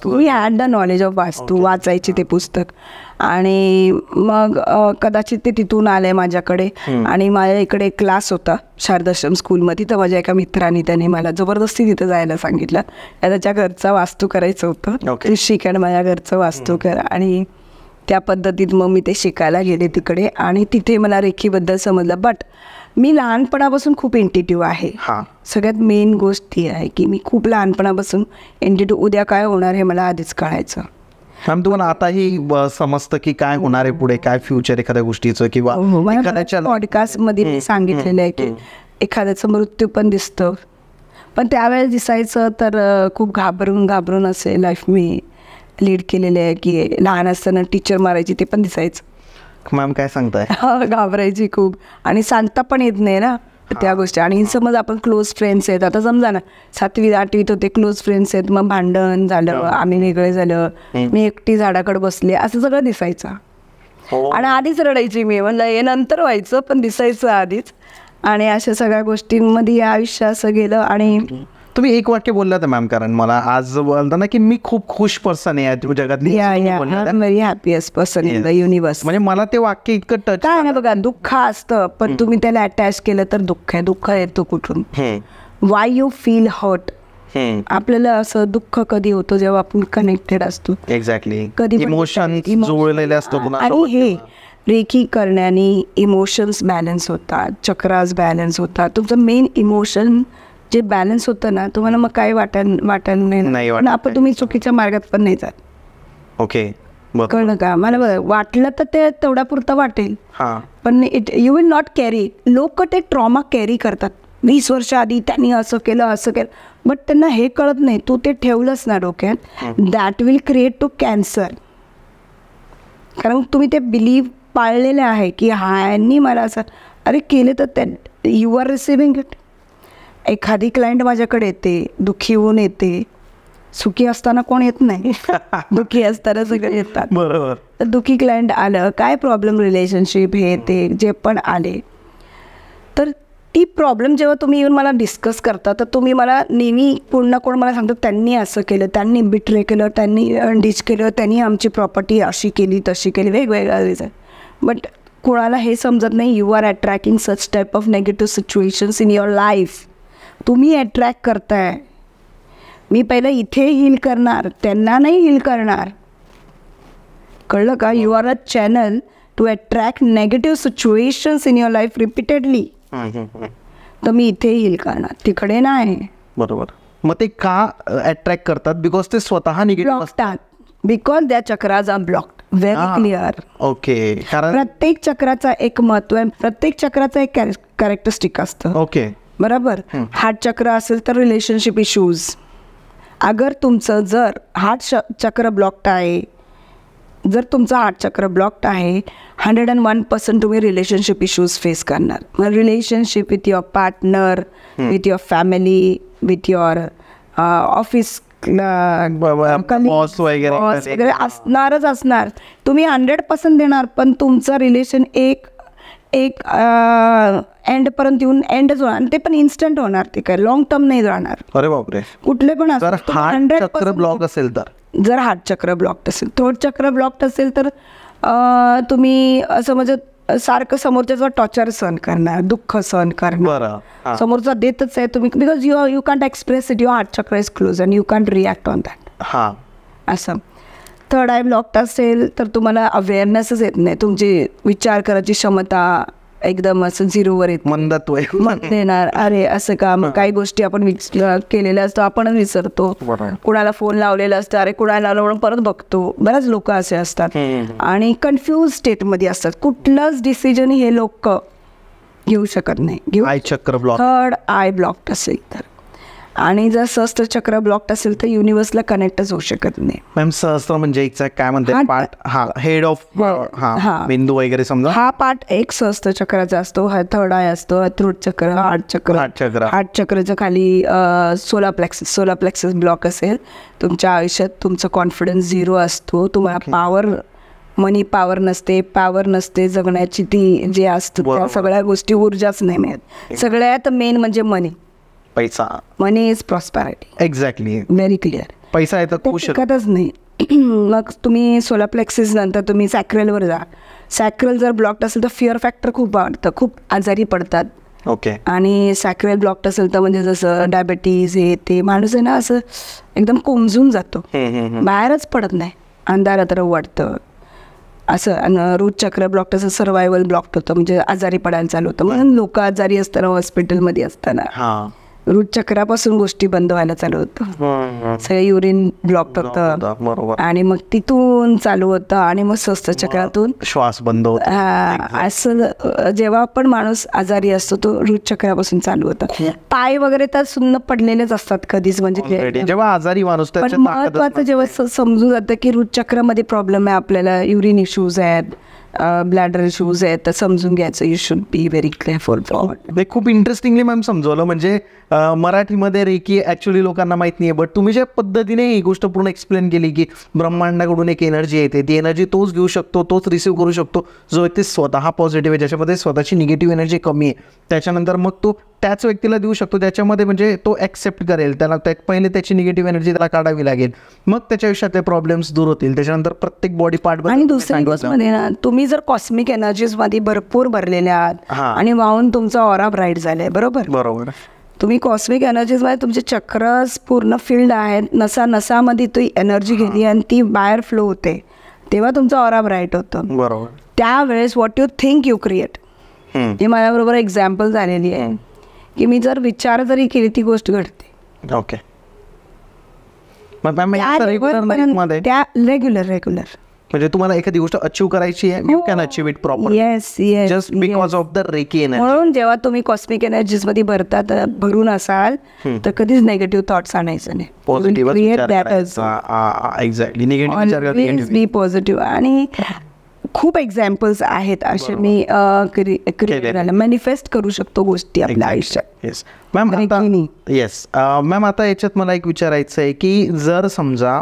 मी हॅड द नॉलेज ऑफ वास्तू, वाचायचे ते पुस्तक. आणि मग कदाचित ते तिथून आले माझ्याकडे. आणि माझ्या इकडे एक क्लास होता शारदाश्रम स्कूलमध्ये, तर माझ्या एका मित्राने त्याने मला जबरदस्ती तिथं जायला सांगितलं. त्याच्या घरचा वास्तू करायचं होतं, शिक आणि माझ्या घरचं वास्तू कर. आणि त्या पद्धतीत मग मी ते शिकायला गेले तिकडे आणि तिथे मला रेखीबद्दल समजलं. बट मी लहानपणापासून खूप इंटिट्यूव्ह आहे. सगळ्यात मेन गोष्ट ती आहे की मी खूप लहानपणापासून इंटिट्यूव्ह. उद्या काय होणार हे मला आधीच कळायचं. मॅम तुम्हाला आताही समजतं की काय होणार आहे पुढे, काय फ्युचर एखाद्या गोष्टीचं किंवा पॉडकास्टमध्ये सांगितलेलं आहे की एखाद्याचं मृत्यू पण दिसतं, पण त्यावेळेस दिसायचं तर खूप घाबरून असे लाईफ मी लीड केलेले आहे की लहान असताना टीचर मारायची ते पण दिसायचं. मॅम काय सांगताय? घाबरायची खूप आणि सांगता पण येत नाही ना त्या गोष्टी. आणि समज आपण क्लोज फ्रेंड्स आहेत, आता समजा ना 7वी 8वीत होते, क्लोज फ्रेंड्स आहेत, मग भांडण झालं, आम्ही वेगळे झालं, मी एकटी झाडाकडे बसले, असं सगळं दिसायचं. आणि आधीच रडायची मी, म्हणलं हे नंतर व्हायचं पण दिसायचं आधीच. आणि अशा सगळ्या गोष्टींमध्ये आयुष्य असं गेलं. आणि तुम्ही एक वाक्य बोलला तर मॅम, कारण मला आज बोलता ना की मी खूप खुश पर्सन आहे जगातली, very happiest person in the universe. म्हणजे मला ते वाक्य इतकं टच. काय ना बघा, दुःख असतं पण तुम्ही त्याला अटॅच केलं तर दुःख आहे. दुःख येतो कुठून? Why you feel hurt. आपल्याला असं दुःख कधी होतं जेव्हा आपण कनेक्टेड असतो. एक्झॅक्टली. कधी इमोशन जुळलेले असतो. आणि हे रेखी करण्याने इमोशन्स बॅलन्स होतात, चक्रास बॅलन्स होतात. तुमचं मेन इमोशन जे बॅलन्स होतं ना, तुम्हाला मग काय वाटत नाही. आपण तुम्ही चुकीच्या मार्गात पण नाही जात. ओके, कळलं का? मला बघा, वाटलं तर ते तेवढा पुरतं वाटेल, पण यू विल नॉट कॅरी. लोक ते ट्रॉमा कॅरी करतात. 20 वर्ष आधी त्यांनी असं केलं, बट त्यांना हे कळत नाही. तू ते ठेवलंस ना डोक्यात, that will create to cancer. कारण तुम्ही ते बिलीव्ह पाळलेले आहे की ह्यांनी मला असं अरे केलं तर त्या यू आर रिसिव्हिंग इट. एखादी क्लायंट माझ्याकडे येते, दुःखी होऊन येते. सुखी असताना कोण येत नाही, दुःखी असताना सगळे येतात. बरोबर. तर दुःखी क्लायंट आलं, काय प्रॉब्लेम, रिलेशनशिप, हे ते जे पण आले, तर ती प्रॉब्लेम जेव्हा तुम्ही येऊन मला डिस्कस करता, तर तुम्ही मला नेहमी पुन्हा कोण मला सांगतं त्यांनी असं केलं, त्यांनी बिट्रे केलं, त्यांनी डिच केलं, त्यांनी आमची प्रॉपर्टी अशी केली तशी केली, वेगवेगळ्या रिझन. बट कोणाला हे समजत नाही, you are attracting such type of negative situations in your life. तुम्ही अट्रॅक्ट करताय. मी पहिलं इथे हील करणार, त्यांना नाही हील करणार. कळलं का? You are a channel to attract negative situations in your life repeatedly. तर मी इथे हील करणार, तिकडे नाही. बरोबर. मग ते का अट्रॅक्ट करतात? बिकॉज ते स्वतः निगेटिव्ह असतात. बिकॉज त्या chakras are blocked. Very clear. Okay. कारण प्रत्येक चक्राचा एक महत्व आहे, प्रत्येक चक्राचा एक कॅरेक्टरिस्टिक असतं. ओके, बरोबर. हार्ट चक्र असेल तर रिलेशनशिप इश्यूज. अगर तुमचं जर हार्ट चक्र ब्लॉक्ड आहे, जर तुमचं हार्ट चक्र ब्लॉक्ड आहे, 101% तुम्ही रिलेशनशिप इश्यूज फेस करणार. मग relationship with your partner, with your family, with your office boss वगैरे असणारच असणार. तुम्ही 100% देणार, पण तुमचं रिलेशन एक एंडपर्यंत येऊन एंडच होणार. ते पण इन्स्टंट होणार, ते काय लॉंग टर्म नाही जाणार. अरे बापरे. कुठले पण जर हार्ट चक्र ब्लॉक असेल तर, जर हार्ट चक्र ब्लॉक्ड असेल, थ्रोट चक्र ब्लॉक्ड असेल तर तुम्ही असं म्हणजे सारखं समोरच्याचं टॉर्चर सहन करणार, दुःख सहन करणार, समोरचा देतच आहे तुम्ही, because you can't express it, your heart chakra is close and you can't react on that. असं थर्ड आय ब्लॉक्ड असेल तर तुम्हाला अवेअरनेसच येत नाही, तुमची विचार करायची क्षमता एकदम असं झिरोवर येत, मंदत्व येणार. अरे असं का, मग काही गोष्टी आपण केलेल्या असतो आपण विसरतो, कुणाला फोन लावलेला असतं, अरे कुणाला लावलं म्हणून परत बघतो. बरेच लोक असे असतात आणि कन्फ्यूज स्टेटमध्ये असतात. कुठलंच डिसिजन हे लोक घेऊ शकत नाही. थर्ड आय ब्लॉक्ड असेल तर, आणि जर सहस्त्र चक्र ब्लॉक्ड असेल तर युनिव्हर्सला कनेक्टच होऊ शकत नाही. मॅम सहस्त्र म्हणजे काय म्हणते पार्ट, हेड ऑफ बिंदू वगैरे समजा, हा पार्ट एक सहस्त्र चक्राचा असतो, हा थर्ड आय असतो, थ्रोट चक्र, हार्ट चक्रच्या खाली सोलार प्लेक्सस ब्लॉक असेल, तुमच्या आयुष्यात तुमचं कॉन्फिडन्स झिरो असतो, तुम्हाला पॉवर नसते जगण्याची, ती जे असतं त्या सगळ्या गोष्टी ऊर्जाच नाही मिळत. सगळ्यात मेन म्हणजे पैसा, money is prosperity. Exactly, very clear. पैसा आहे तर खुश शकतच नाही. मग तुम्ही सोलार प्लेक्सिस नंतर तुम्ही सॅक्रलवर जा. सॅक्रल जर ब्लॉक्ड असेल तर फिअर फॅक्टर खूप वाढतं, खूप आजारी पडतात. ओके. आणि सॅक्रल ब्लॉक्ड असेल तर म्हणजे जसं डायबिटीज हे ते, माणूस आहे ना असं एकदम कोमजून जातो, बाहेरच पडत नाही, अंधारात वाटतं असं. रूट चक्र ब्लॉक्ड असं सर्वायवल ब्लॉक्ड होतं, म्हणजे आजारी पडायला चालू होतं. म्हणून लोक आजारी असताना हॉस्पिटलमध्ये असताना रूट चक्रापासून गोष्टी बंद व्हायला चालू होतं, सगळं युरिन ब्लॉक होतं आणि मग तिथून चालू होतं आणि मग सहस्त्र चक्रातून श्वास बंद होतो. असं जेव्हा पण माणूस आजारी असतो तो रूट चक्रापासून चालू होतं. पाय वगैरे तर सुन्न पडलेलेच असतात कधीच, म्हणजे जेव्हा आजारी माणूस. पण महत्वाचं जेव्हा समजून जातं की रूट चक्रामध्ये प्रॉब्लेम आहे, आपल्याला युरिन इश्यूज आहेत, ब्लॅडर इश्यूज आहेत, तर समजून घ्यायचं. You should be very careful. ते खूप इंटरेस्टिंगली मॅम समजवलं. म्हणजे मराठीमध्ये रेकी ॲक्च्युली लोकांना माहीत नाही आहे, बट तुम्ही ज्या पद्धतीने ही गोष्ट पूर्ण एक्सप्लेन केली की ब्रह्मांडाकडून एक एनर्जी येते, ती एनर्जी तोच घेऊ शकतो, तोच रिसीव्ह करू शकतो जो व्यक्ती स्वतः पॉझिटिव्ह आहे, ज्याच्यामध्ये स्वतःची निगेटिव्ह एनर्जी कमी आहे. त्याच्यानंतर मग तो त्याच व्यक्तीला देऊ शकतो, त्याच्यामध्ये म्हणजे तो ॲक्सेप्ट करेल, त्याला पहिले त्याची निगेटिव्ह एनर्जी त्याला काढावी लागेल, मग त्याच्या आयुष्यातले प्रॉब्लेम्स दूर होतील. त्याच्यानंतर प्रत्येक बॉडी पार्ट. आणि दुसरी गोष्टमध्ये ना, तुम्ही जर कॉस्मिक एनर्जीजमध्ये भरपूर भरलेले आहात आणि वाहून तुमचा ऑरा ब्राईट झालाय, बरोबर, तुम्ही कॉस्मिक एनर्जीजमध्ये तुमचे चक्रस पूर्ण फील्ड आहेत, नसामध्ये ती एनर्जी गेली आणि ती बाहेर फ्लो होते, तेव्हा तुमचा ऑरा ब्राईट होतं. बरोबर. त्यावेळेस what you think you create. ही माझ्याबरोबर एक्झाम्पल झालेली आहे की मी जर विचार जरी केली ती गोष्ट घडते. ओके. त्या रेग्युलर म्हणजे तुम्हाला एखादी गोष्ट अचीव करायची आहे, you can achieve it properly. Yes, just because of the reiki energy. म्हणून जेव्हा तुम्ही कॉस्मिक एनर्जीज मध्ये भरून असाल तर कधीच नेगेटिव्ह थॉट्स आणायचं नाही. पॉझिटिव्ह बी पॉझिटिव्ह. आणि खूप एक्झाम्पल्स आहेत असे, मी मॅनिफेस्ट करू शकतो गोष्टी आपल्या आयुष्यात. येस मॅम, आता याच्यात मला एक विचारायचं आहे की जर समजा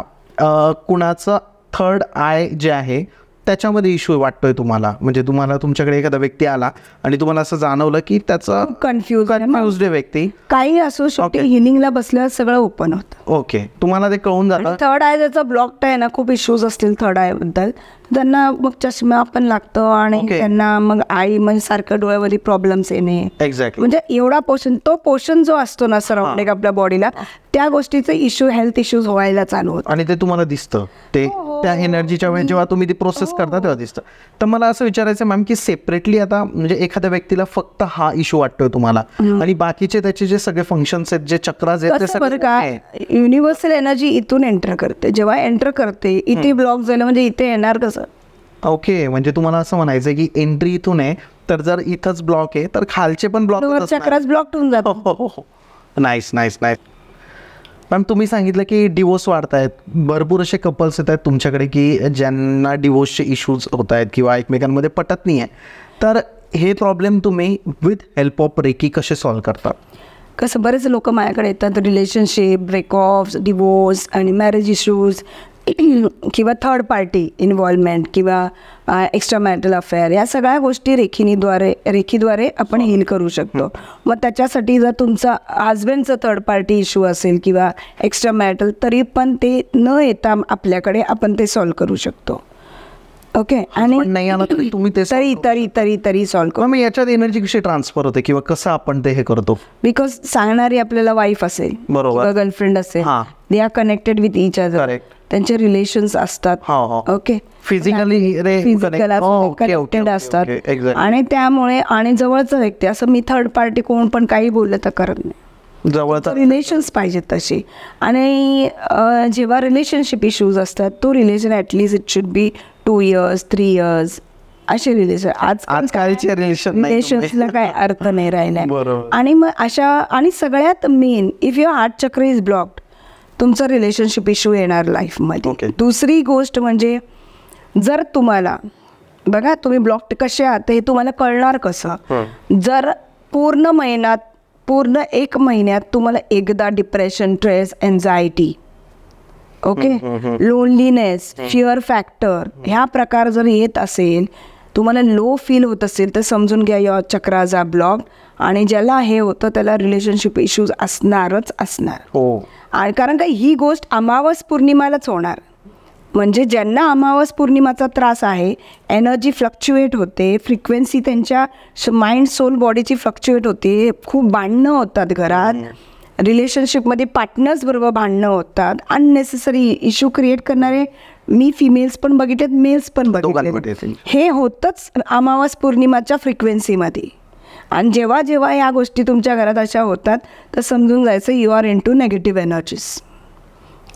कुणाचं थर्ड आय जे आहे त्याच्यामध्ये इश्यू वाटतोय तुम्हाला, म्हणजे तुम्हाला तुमच्याकडे एखादा व्यक्ती आला आणि तुम्हाला असं जाणवलं की त्याचा कन्फ्युज्ड व्यक्ती, काही असो, हिलिंगला बसल्यावर सगळं ओपन होतं. ओके, तुम्हाला ते कळून जातं. थर्ड आय ज्याचा ब्लॉक्ड आहे ना, खूप इश्यूज असतील थर्ड आय बद्दल, त्यांना मग चष्मा पण लागतो आणि त्यांना मग आई म्हणजे सारखं डोळ्यावरती प्रॉब्लेम्स येणे. एक्झॅक्टली. म्हणजे एवढा पोषण जो असतो ना सराउंडिंग आपल्या बॉडीला, त्या गोष्टीचे इश्यू, हेल्थ इश्यूज व्हायला चालू होतं आणि ते तुम्हाला दिसतं. ते त्या एनर्जीच्या वेळी जेव्हा तुम्ही ती प्रोसेस करता तेव्हा दिसतं. तर मला असं विचारायचं मॅम की सेपरेटली आता म्हणजे एखाद्या व्यक्तीला फक्त हा इश्यू वाटतोय तुम्हाला आणि बाकीचे त्याचे जे सगळे फंक्शन्स आहेत, जे चक्रास आहेत, ते सगळं काय युनिव्हर्सल एनर्जी इथून एंटर करते. जेव्हा एंटर करते इथे ब्लॉक झालं म्हणजे इथे येणार कसं. ओके, म्हणजे तुम्हाला असं म्हणायचं की एंट्री इथून आहे, तर जर इथंच ब्लॉक आहे तर खालचे पण ब्लॉक, चक्रास ब्लॉक होऊन जातो. नाईस. मॅम, तुम्ही सांगितलं की डिवोर्स वाढत आहेत, भरपूर असे कपल्स येत आहेत तुमच्याकडे की ज्यांना डिवोर्सचे इश्यूज होत आहेत किंवा एकमेकांमध्ये पटत नाही आहे, तर हे प्रॉब्लेम तुम्ही विथ हेल्प ऑफ रेकी कसे सॉल्व्ह करता? कसं, बरेच लोक माझ्याकडे येतात रिलेशनशिप, ब्रेकऑफ्स, डिवोर्स आणि मॅरेज इश्यूज किंवा थर्ड पार्टी इन्व्हॉल्वमेंट किंवा एक्स्ट्रा मॅरिटल अफेअर, या सगळ्या गोष्टी रेखीद्वारे आपण हील करू शकतो. मग त्याच्यासाठी जर तुमचा हजबंडचं थर्ड पार्टी इश्यू असेल किंवा एक्स्ट्रा मॅरिटल, तरी पण ते न येता आपल्याकडे आपण ते सॉल्व्ह करू शकतो. ओके. आणि नाही आला तरी तुम्ही ते तरी तरी तरी तरी सॉल्व्ह करू. मग याच्यात एनर्जी कशी ट्रान्सफर होते किंवा कसं आपण ते हे करतो? बिकॉज सांगणारी आपल्याला वाईफ असेल, बरोबर, गर्लफ्रेंड असेल, they are connected with each other, त्यांचे रिलेशन्स असतात. ओके. फिजिकली कनेक्टेड असतात. आणि त्यामुळे आणि जवळचा व्यक्ती, असं मी थर्ड पार्टी कोण पण काही बोललं तर करत नाही. जवळचा रिलेशन्स पाहिजेत तशी. आणि जेव्हा रिलेशनशिप इश्यूज असतात, तो relation at least it should be 2 years 3 years असे रिलेशन. आजकालचे रिलेशन्सला काय अर्थ नाही राहिला. आणि मग अशा, आणि सगळ्यात main, if your heart chakra is blocked, तुमचं रिलेशनशिप इश्यू येणार लाईफमध्ये. दुसरी गोष्ट म्हणजे, जर तुम्हाला बघा तुम्ही ब्लॉक्ड कसे आहात हे तुम्हाला कळणार कसं? जर पूर्ण 1 महिन्यात तुम्हाला एकदा depression, stress, anxiety, okay, loneliness, fear factor ह्या प्रकार जर येत असेल, तुम्हाला लो फील होत असेल, तर समजून घ्या युअर चक्राज आर ब्लॉक. आणि ज्याला हे होतं त्याला रिलेशनशिप इश्यूज असणारच असणार. आणि कारण का ही गोष्ट अमावस पौर्णिमालाच होणार. म्हणजे ज्यांना अमावस पौर्णिमाचा त्रास आहे, एनर्जी फ्लक्च्युएट होते, फ्रिक्वेन्सी त्यांच्या माइंड सोल बॉडीची फ्लक्च्युएट होते, खूप भांडणं होतात घरात, रिलेशनशिपमध्ये पार्टनर्स बरोबर भांडणं होतात, अननेसेसरी इश्यू क्रिएट करणारे मी फिमेल्स पण बघितलेत, मेल्स पण बघितले. हे होतंच अमावस पौर्णिमाच्या फ्रिक्वेन्सीमध्ये. आणि जेव्हा जेव्हा या गोष्टी तुमच्या घरात अशा होतात, तर समजून जायचं you are into negative energies.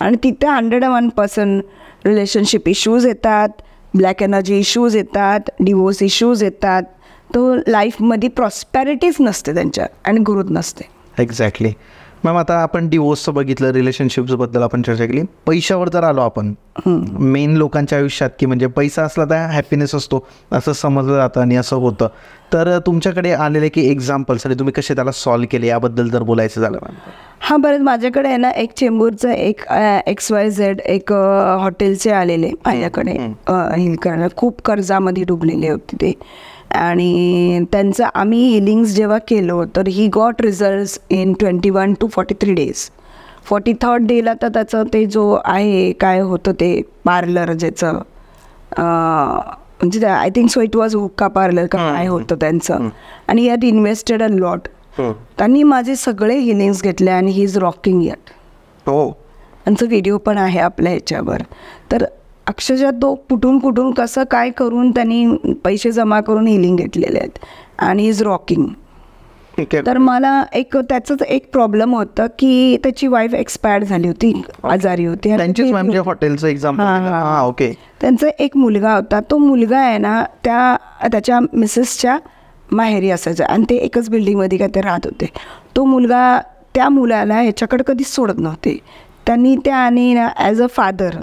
आणि तिथे 101% रिलेशनशिप इश्यूज येतात, ब्लॅक एनर्जी इश्यूज येतात, डिवोर्स इश्यूज येतात. तो लाईफमध्ये प्रॉस्पॅरिटीच नसते त्यांच्या आणि ग्रोथ नसते. एक्झॅक्टली. मॅम, आता आपण डिवोर्सचं बघितलं, रिलेशनशिप्सबद्दल आपण चर्चा केली. पैशावर जर आलो आपण, मेन लोकांच्या आयुष्यात, की म्हणजे पैसा असला तर हॅपीनेस असतो असं समजलं जातं आणि असं होतं. तर तुमच्याकडे आलेले की एक्झाम्पल्स आणि तुम्ही कसे त्याला सॉल्व्ह केले याबद्दल जर बोलायचं झालं मॅम? हां, बरं. माझ्याकडे आहे ना, एक चेंबूरचं एक XYZ एक हॉटेलचे आलेले माझ्याकडे हिल करायला. खूप कर्जामध्ये डुबलेले होते ते. आणि त्यांचं आम्ही हिलिंग्स जेव्हा केलं तर he got results in 21 to 43 days. 43rd डेला तर त्याचं ते जो आहे काय होतं ते पार्लर ज्याचं, म्हणजे I think so it was हुक्का पार्लर का काय होतं त्यांचं. आणि यात इन्व्हेस्टेड अ लॉट. त्यांनी माझे सगळे हिलिंग्स घेतले आणि ही इज रॉकिंग यात. त्यांचं व्हिडिओ पण आहे आपल्या ह्याच्यावर. तर अक्षरशः तो कुठून कसं काय करून त्यांनी पैसे जमा करून हिलिंग घेतलेले आहेत आणि इज रॉकिंग. तर मला त्याचंच एक प्रॉब्लेम होतं की त्याची वाईफ एक्सपायर्ड झाली होती, आजारी होती. हॉटेलचं एक्झाम्पल. ओके. त्यांचा एक मुलगा होता. तो मुलगा आहे ना त्याच्या मिसेसच्या माहेरी असायचं आणि ते एकच बिल्डिंगमध्ये काय ते राहत होते. तो मुलगा त्या मुलाला ह्याच्याकडे कधीच सोडत नव्हते. त्यांनी त्याने ना ॲज अ फादर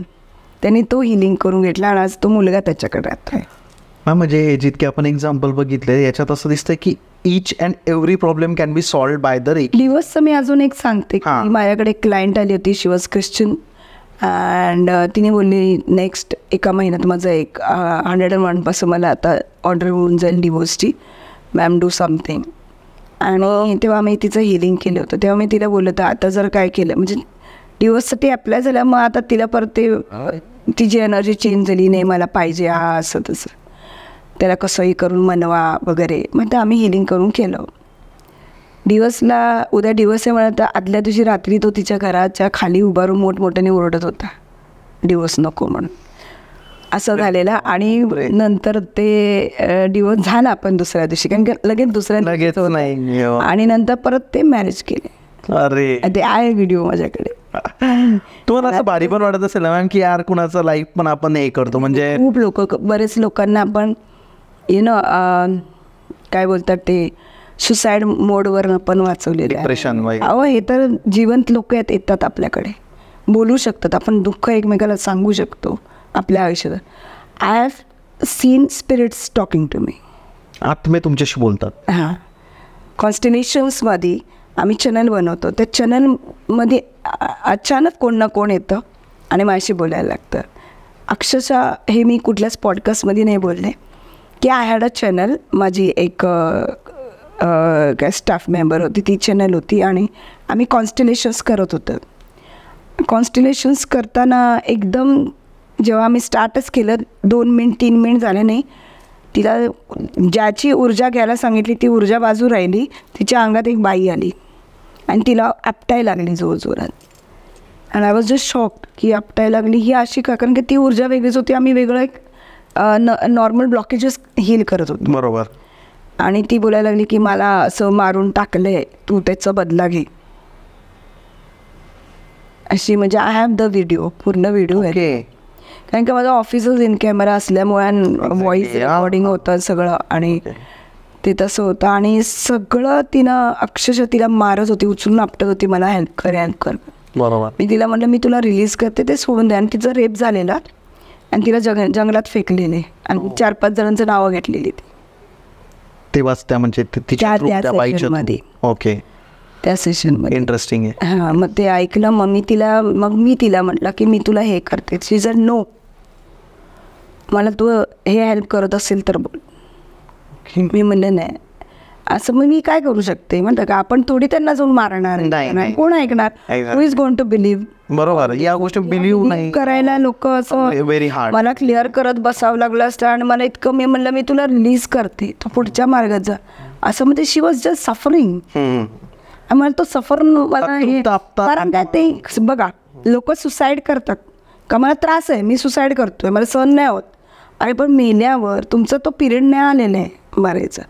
त्यांनी तो हिलिंग करून घेतला आणि आज तो मुलगा त्याच्याकडे राहतोय. म्हणजे जितके आपण एक्झाम्पल बघितले याच्यात असं दिसतंय की each and every problem can be solved by the reiki. डिवोर्सचं मी अजून एक सांगते की माझ्याकडे एक क्लायंट आली होती, शी वॉज ख्रिश्चन. अँड तिने बोलली नेक्स्ट 1 महिन्यात माझं 101% मला आता ऑर्डर होऊन जाईल डिवोर्सची, मॅम डू समथिंग. आणि तेव्हा मी तिचं हिलिंग केलं होतं. तेव्हा मी तिला बोललं होतं आता जर काय केलं, म्हणजे डिवोर्ससाठी अप्लाय झाला, मग आता तिला परत ते तिची एनर्जी चेंज झाली, नाही मला पाहिजे हा असं तसं, त्याला कसंही करून मनवा वगैरे. मग तर आम्ही हिलिंग करून केलं. उद्या दिवस आहे म्हणत आदल्या दिवशी रात्री तो तिच्या घराच्या खाली उभारून मोठमोठ्याने ओरडत होता डिवोर्स नको म्हणून. असं झालेलं. आणि नंतर ते डिवोर्स झाला पण दुसऱ्या दिवशी, कारण की लगेच नाही. आणि नंतर परत ते मॅरेज केले. अरे ते आहे व्हिडिओ माझ्याकडे. तुम्हाला असं भारी पण वाटत असेल मॅम की यार कुणाचं लाईफ पण आपण हे करतो, म्हणजे खूप बरेच लोकांना आपण काय बोलतात ते सुसाईड मोडवर आपण वाचवलेलं, डिप्रेशन. अहो हे तर जिवंत लोक येतात आपल्याकडे, बोलू शकतात, आपण दुःख एकमेकाला सांगू शकतो आपल्या आयुष्यात. I have seen spirits talking to me. आत्मे तुमच्याशी बोलतात. हां, कॉन्स्टिलेशन्समध्ये आम्ही चॅनल बनवतो. त्या चॅनलमध्ये अचानक कोण ना कोण येतं आणि माझ्याशी बोलायला लागतं. अक्षरशः हे मी कुठल्याच पॉडकास्टमध्ये नाही बोलले की आय हॅड अ चॅनल. माझी एक काय स्टाफ मेंबर होती, ती चॅनल होती आणि आम्ही कॉन्स्टिलेशन्स करत होतो. कॉन्स्टिलेशन्स करताना एकदम जेव्हा आम्ही स्टार्टच केलं 2 मिनिट 3 मिनिट झाले नाही, तिला ज्याची ऊर्जा घ्यायला सांगितली ती ऊर्जा बाजू राहिली, तिच्या अंगात एक बाई आली आणि तिला आपटायला लागली जोरजोरात. And I was just shocked की आपटायला लागली ही अशी का, कारण की ती ऊर्जा वेगळीच होती, आम्ही वेगळं एक नॉर्मल ब्लॉकेजेस हील करत होतो. बरोबर. आणि ती बोलायला लागली की मला असं मारून टाकलंय, तू त्याचा बदला घे अशी. म्हणजे आय हॅव द व्हिडिओ, पूर्ण व्हिडिओ आहे, कारण की माझं ऑफिसच इन कॅमेरा असल्यामुळे व्हॉइस रेकॉर्डिंग होतं सगळं आणि ते तसं होतं. आणि सगळं तिनं अक्षरशः तिला मारत होती, उचलून आपटत होती, मला हेल्प कर. बरोबर. मी तिला म्हटलं मी तुला रिलीज करते, ते सोडून द्या. आणि तिचं रेप झालेला आणि तिला जंगलात फेकलेले आणि 4-5 जणांचं नावं घेतलेली तेव्हाच त्या म्हणजे मध्ये. ओके. त्या सेशनमध्ये. इंटरेस्टिंग आहे. हां, मग ते ऐकलं. मग मी तिला म्हटलं की मी तुला हे करते. शी सेड नो, मला तू हे हेल्प करत असेल तर बोल. मी म्हणलं नाही असं. मग मी काय करू शकते म्हणतं का, आपण थोडी त्यांना जाऊन मारणार नाही, कोण ऐकणार, who is going to believe. बरोबर. या गोष्टी बिलीव्ह नाही करायला लोक असं व्हेरी हार्ड. मला क्लिअर करत बसावं लागलं असतं आणि मला इतकं, मी म्हणलं मी तुला रिलीज करते, तू पुढच्या मार्गात जा असं. म्हणजे शी वॉज जस्ट सफरिंग. मला तो सफर मला हे, कारण काय ते बघा लोक सुसाईड करतात का, मला त्रास आहे मी सुसाईड करतोय, मला सहन नाही होत. अरे पण मेल्यावर तुमचा तो पिरियड नाही आलेला आहे मरायचा.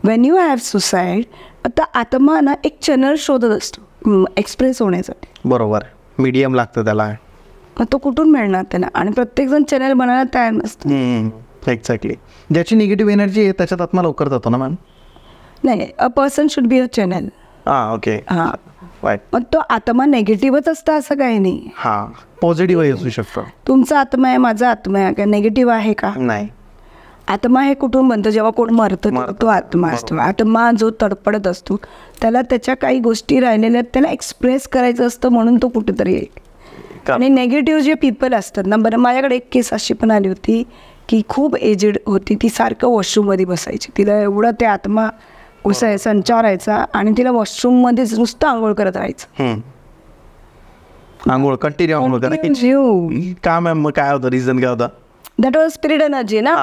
वेन यू हॅव सुसाईड, आता आत्मा ना एक चॅनल शोधत असतो एक्सप्रेस होण्यासाठी. बरोबर. मीडियम लागतं त्याला. मग तो कुठून मिळणार त्याला, आणि प्रत्येकजण चॅनल बनायला तयार नसतं. एक्झॅक्टली. ज्याची निगेटिव्ह एनर्जी आहे त्याच्यात आत्मा लवकर जातो ना मॅम. नाही, a person should be a channel. Okay. हां, मग तो आत्मा नेगेटिव्हच असतं असं काही नाही. हां, पॉझिटिव्ह असू शकतो. तुमचा आत्मा आहे, माझा आत्मा आहे, काय नेगेटिव्ह आहे का? नाही. आत्मा हे कुठून बनतं, जेव्हा कोण मरतं तो आत्मा असतो. आत्मा जो तडपडत असतो त्याला त्याच्या काही गोष्टी राहिलेल्या त्याला एक्सप्रेस करायचं असतं, म्हणून तो कुठेतरी येईल. आणि नेगेटिव्ह जे पीपल असतात ना, बरं माझ्याकडे एक केस अशी पण आली होती की खूप एजेड होती, ती सारखं वॉशरूममध्ये बसायची, तिला एवढं ते आत्मा संचारायचा आणि तिला वॉशरूममध्येच नुसतं आंघोळ करत राहायचं. आंघोळ कंटिन्यू आंघोळ करायची का मॅम? मग काय होतं, रिझन काय होता? दॅट वॉज स्पिरिट एनर्जी ना,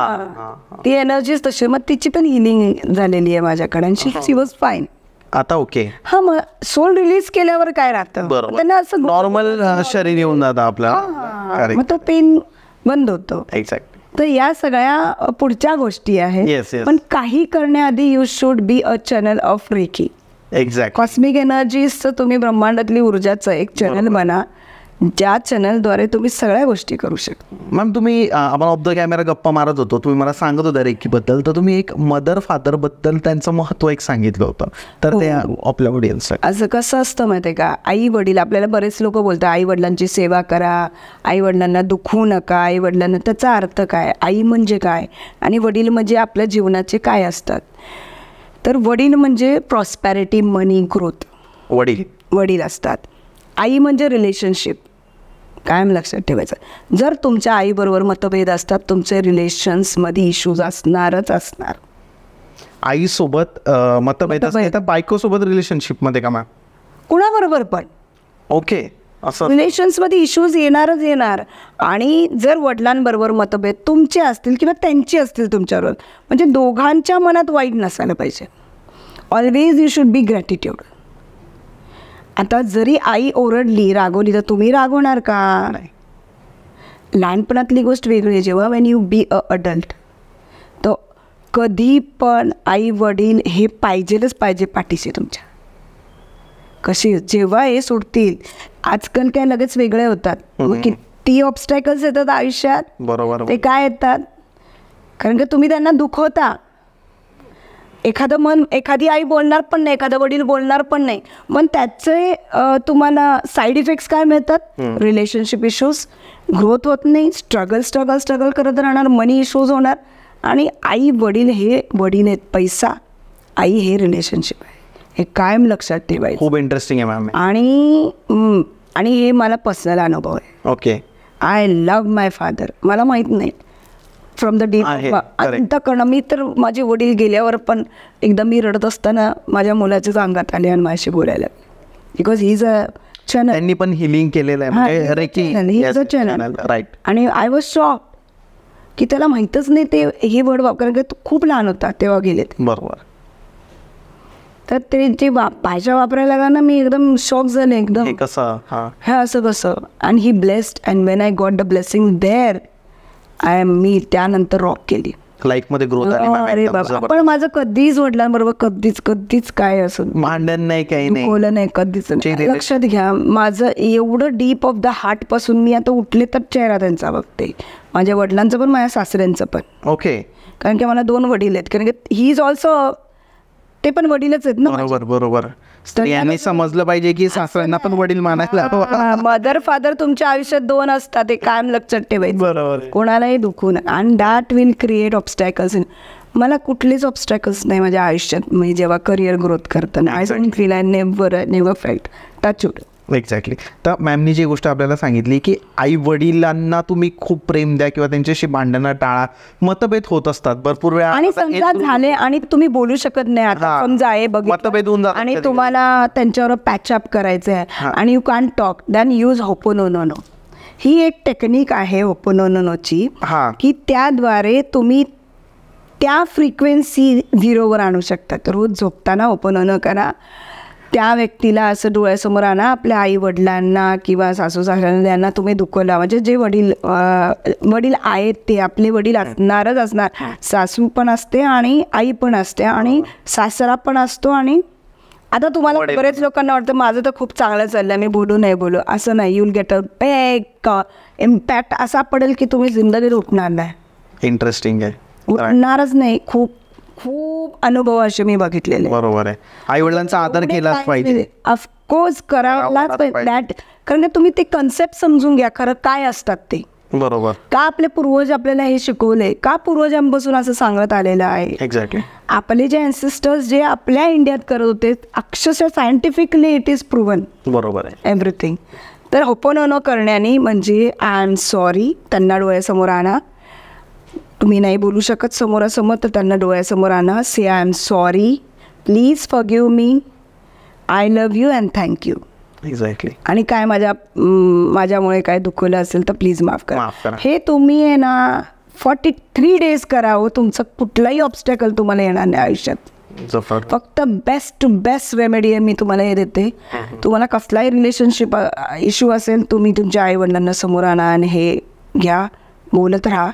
ती एनर्जीच तशी. मग तिची पण हिलिंग झालेली आहे माझ्याकडे आणि शी वॉज फाईन. आता ओके. हा, मग सोल रिलीज केल्यावर काय राहतं, त्यांना असं नॉर्मल शरीर येऊन जातं आपलं, मग तो पेन बंद होतो. एक्झॅक्ट. तर या सगळ्या पुढच्या गोष्टी आहेत, पण काही करण्याआधी you should be a channel of reiki. Exact. Cosmic एनर्जीजचं तुम्ही ब्रह्मांडातली ऊर्जाचं एक चॅनल बना, ज्या चॅनलद्वारे तुम्ही सगळ्या गोष्टी करू शकता. मॅम, तुम्ही आपण ऑफ द कॅमेरा गप्पा मारत होतो, तुम्ही मला सांगत होता रेकीबद्दल, तर तुम्ही एक मदर फादर बद्दल त्यांचं महत्त्व एक सांगितलं होतं, तर ते आपल्या ऑडियन्स. असं कसं असतं माहिती आहे का, आई वडील, आपल्याला बरेच लोक बोलतात आई वडिलांची सेवा करा, आई वडिलांना दुखवू नका, आई वडिलांना, त्याचा अर्थ काय, आई म्हणजे काय आणि वडील म्हणजे आपल्या जीवनाचे काय असतात. तर वडील म्हणजे प्रॉस्पॅरिटी, मनी, ग्रोथ, वडील असतात. आई म्हणजे रिलेशनशिप, कायम लक्षात ठेवायचं. जर तुमच्या आईबरोबर मतभेद असतात, तुमचे रिलेशन्समध्ये इश्यूज असणारच असणार. आईसोबत मतभेद असतात, बायकोसोबत रिलेशनशिपमध्ये का मॅम? कुणाबरोबर पण. ओके. असं रिलेशन्समध्ये इश्यूज येणार. आणि जर वडिलांबरोबर मतभेद तुमचे असतील किंवा त्यांचे असतील तुमच्याबरोबर, म्हणजे दोघांच्या मनात वाईट नसायला पाहिजे. Always you should B gratitude. आता जरी आई ओरडली, रागवली, तर तुम्ही रागवणार का? नाही. लहानपणातली गोष्ट वेगळी आहे. जेव्हा Wien you be a adult, तर कधी पण आई वडील हे पाहिजेलच पाहिजे पाठीशी तुमच्या. कशी जेव्हा हे सुटतील, आजकाल काय लगेच वेगळे होतात, मग किती ऑब्स्टॅकल्स येतात आयुष्यात. बरोबर. ते काय येतात, कारण की तुम्ही त्यांना दुखवता. एखादी आई बोलणार पण नाही, एखादा वडील बोलणार पण नाही, मग त्याचे तुम्हाला साईड इफेक्ट्स काय मिळतात? रिलेशनशिप इश्यूज, ग्रोथ होत नाही, स्ट्रगल करत राहणार, मनी इश्यूज होणार. आणि आई वडील हे वडील आहेत, पैसा, आई हे रिलेशनशिप आहे, हे कायम लक्षात ठेवायचं. खूप इंटरेस्टिंग आहे मॅम. आणि हे मला पर्सनल अनुभव आहे. Okay. I love my father. मला माहीत नाही, फ्रॉम द डीप अंतःकरण. मी तर माझे वडील गेल्यावर पण एकदा मी रडत असताना माझ्या मुलाच्याच अंगात आले आणि माझ्याशी बोलायला, बिकॉज ही इज अ त्यांनी पण हिलिंग केलेलं आहे, म्हणजे रेकी. राईट. आणि आय वॉज शॉक की त्याला माहीतच नाही ते हे वर्ड कारण की खूप लहान होता तेव्हा गेले. बरोबर. तर ते जे भाषा वापरायला लागला ना, मी एकदम शॉक झाले एकदम. कसं हे असं कसं. And he blessed and when I got the blessing there मी त्यानंतर रॉक केली, लाईफ मध्ये ग्रोथ आली. अरे बाबा, पण माझं कधीच वडिलांबरोबर कधीच काय असं भांडण नाही, काही नाही, बोललं नाही कधीच. लक्षात घ्या, माझं एवढं डीप ऑफ द हार्ट पासून मी आता उठले तर चेहरा त्यांचा बघते, माझ्या वडिलांचं पण माझ्या सासऱ्यांचं पण. ओके. कारण की मला 2 वडील आहेत, कारण की ही इज ऑल्सो, ते पण वडीलच आहेत ना. बरोबर बरोबर. स्त्रियांनी समजलं पाहिजे की सासऱ्यांना पण वडील मानायला. मदर फादर तुमच्या आयुष्यात 2 असतात, ते कायम लक्षात ठेवायचं. बरोबर. कोणालाही दुखू नका. And that will create obstacles. मला कुठलेच ऑब्स्टॅकल्स नाही माझ्या आयुष्यात, मी जेव्हा करिअर ग्रोथ करताना. I don't feel, I never felt. Touch wood. Exactly. तर मॅमनी जी गोष्ट आपल्याला सांगितली की आई वडिलांना तुम्ही खूप प्रेम द्या किंवा त्यांच्याशी भांडणं टाळा. मतभेद होत असतात भरपूर वेळा, आणि समजा झाले आणि तुम्ही बोलू शकत नाही आता, समजा आहे मतभेद होऊन जातात आणि तुम्हाला त्यांच्यावर पॅचअप करायचं आहे आणि you can talk, then use hooponopono. ही एक टेक्निक आहे होपोनोनोची की त्याद्वारे तुम्ही त्या फ्रिक्वेन्सी 0वर आणू शकतात. रोज झोपताना होपोनोनो करा. त्या व्यक्तीला असं डोळ्यासमोर आणा, आपल्या आई वडिलांना किंवा सासू सासऱ्यांना यांना तुम्ही दुखवला, म्हणजे जे वडील आहेत ते आपले वडील असणारच असणार. सासू पण असते आणि आई पण असते आणि सासरा पण असतो. आणि आता तुम्हाला बरेच लोकांना वाटतं माझं तर खूप चांगलं चाललं, मी बोलू नाही बोलू, असं नाही. You will get a big impact असा पडेल की तुम्ही जिंदगीत उठणार नाही. इंटरेस्टिंग आहे. उठणारच नाही. खूप अनुभव असे मी बघितलेले. बरोबर आहे. आई वडिलांचा आदर केलाच पाहिजे. ऑफकोर्स करायलाच पाहिजे दॅट. कारण तुम्ही ते कन्सेप्ट समजून घ्या खरं काय असतात ते. बरोबर. का आपले पूर्वज आपल्याला हे शिकवले, का पूर्वजांपासून असं सांगत आलेलं आहे. एक्झॅक्टली. आपले जे अँसेस्टर्स जे आपल्या इंडियात करत होते, अक्षरशः सायंटिफिकली इट इज प्रूव्हन. बरोबर आहे. एव्हरीथिंग. तर होपोनोनो करण्याने म्हणजे आय एम सॉरी त्यांना डोळ्यासमोर आणा. तुम्ही नाही बोलू शकत समोरासमोर तर त्यांना डोळ्यासमोर आणा. Say I am sorry, please forgive me, I love you and thank you. Exactly. आणि काय माझ्यामुळे काय दुखवलं असेल तर प्लीज माफ करा. हे तुम्ही आहे ना 43 days करा. तुमचं कुठलाही ऑब्स्टॅकल तुम्हाला येणार नाही आयुष्यात. फक्त बेस्ट टू बेस्ट रेमेडी आहे मी तुम्हाला हे देते. तुम्हाला कसलाही रिलेशनशिप इश्यू असेल, तुम्ही तुमच्या आई वडिलांना समोर आणा आणि हे घ्या, बोलत राहा.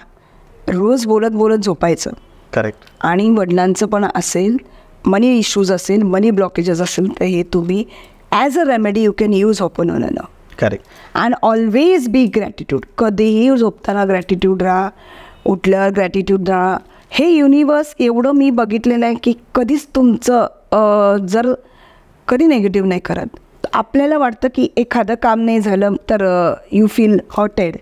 रोज बोलत झोपायचं. करेक्ट. आणि वडिलांचं पण असेल, मनी इश्यूज असेल, मनी ब्लॉकेजेस असेल, तर हे तुम्ही as a remedy you can use hooponopono. Correct. And always be gratitude. कधीही झोपताना ग्रॅटिट्यूड राहा, उठल्यावर ग्रॅटिट्यूड राहा. हे युनिवर्स एवढं मी बघितलेलं आहे की कधीच तुमचं जर कधी नेगेटिव्ह नाही करत. आपल्याला वाटतं की एखादं काम नाही झालं तर यू फील हॉटेड.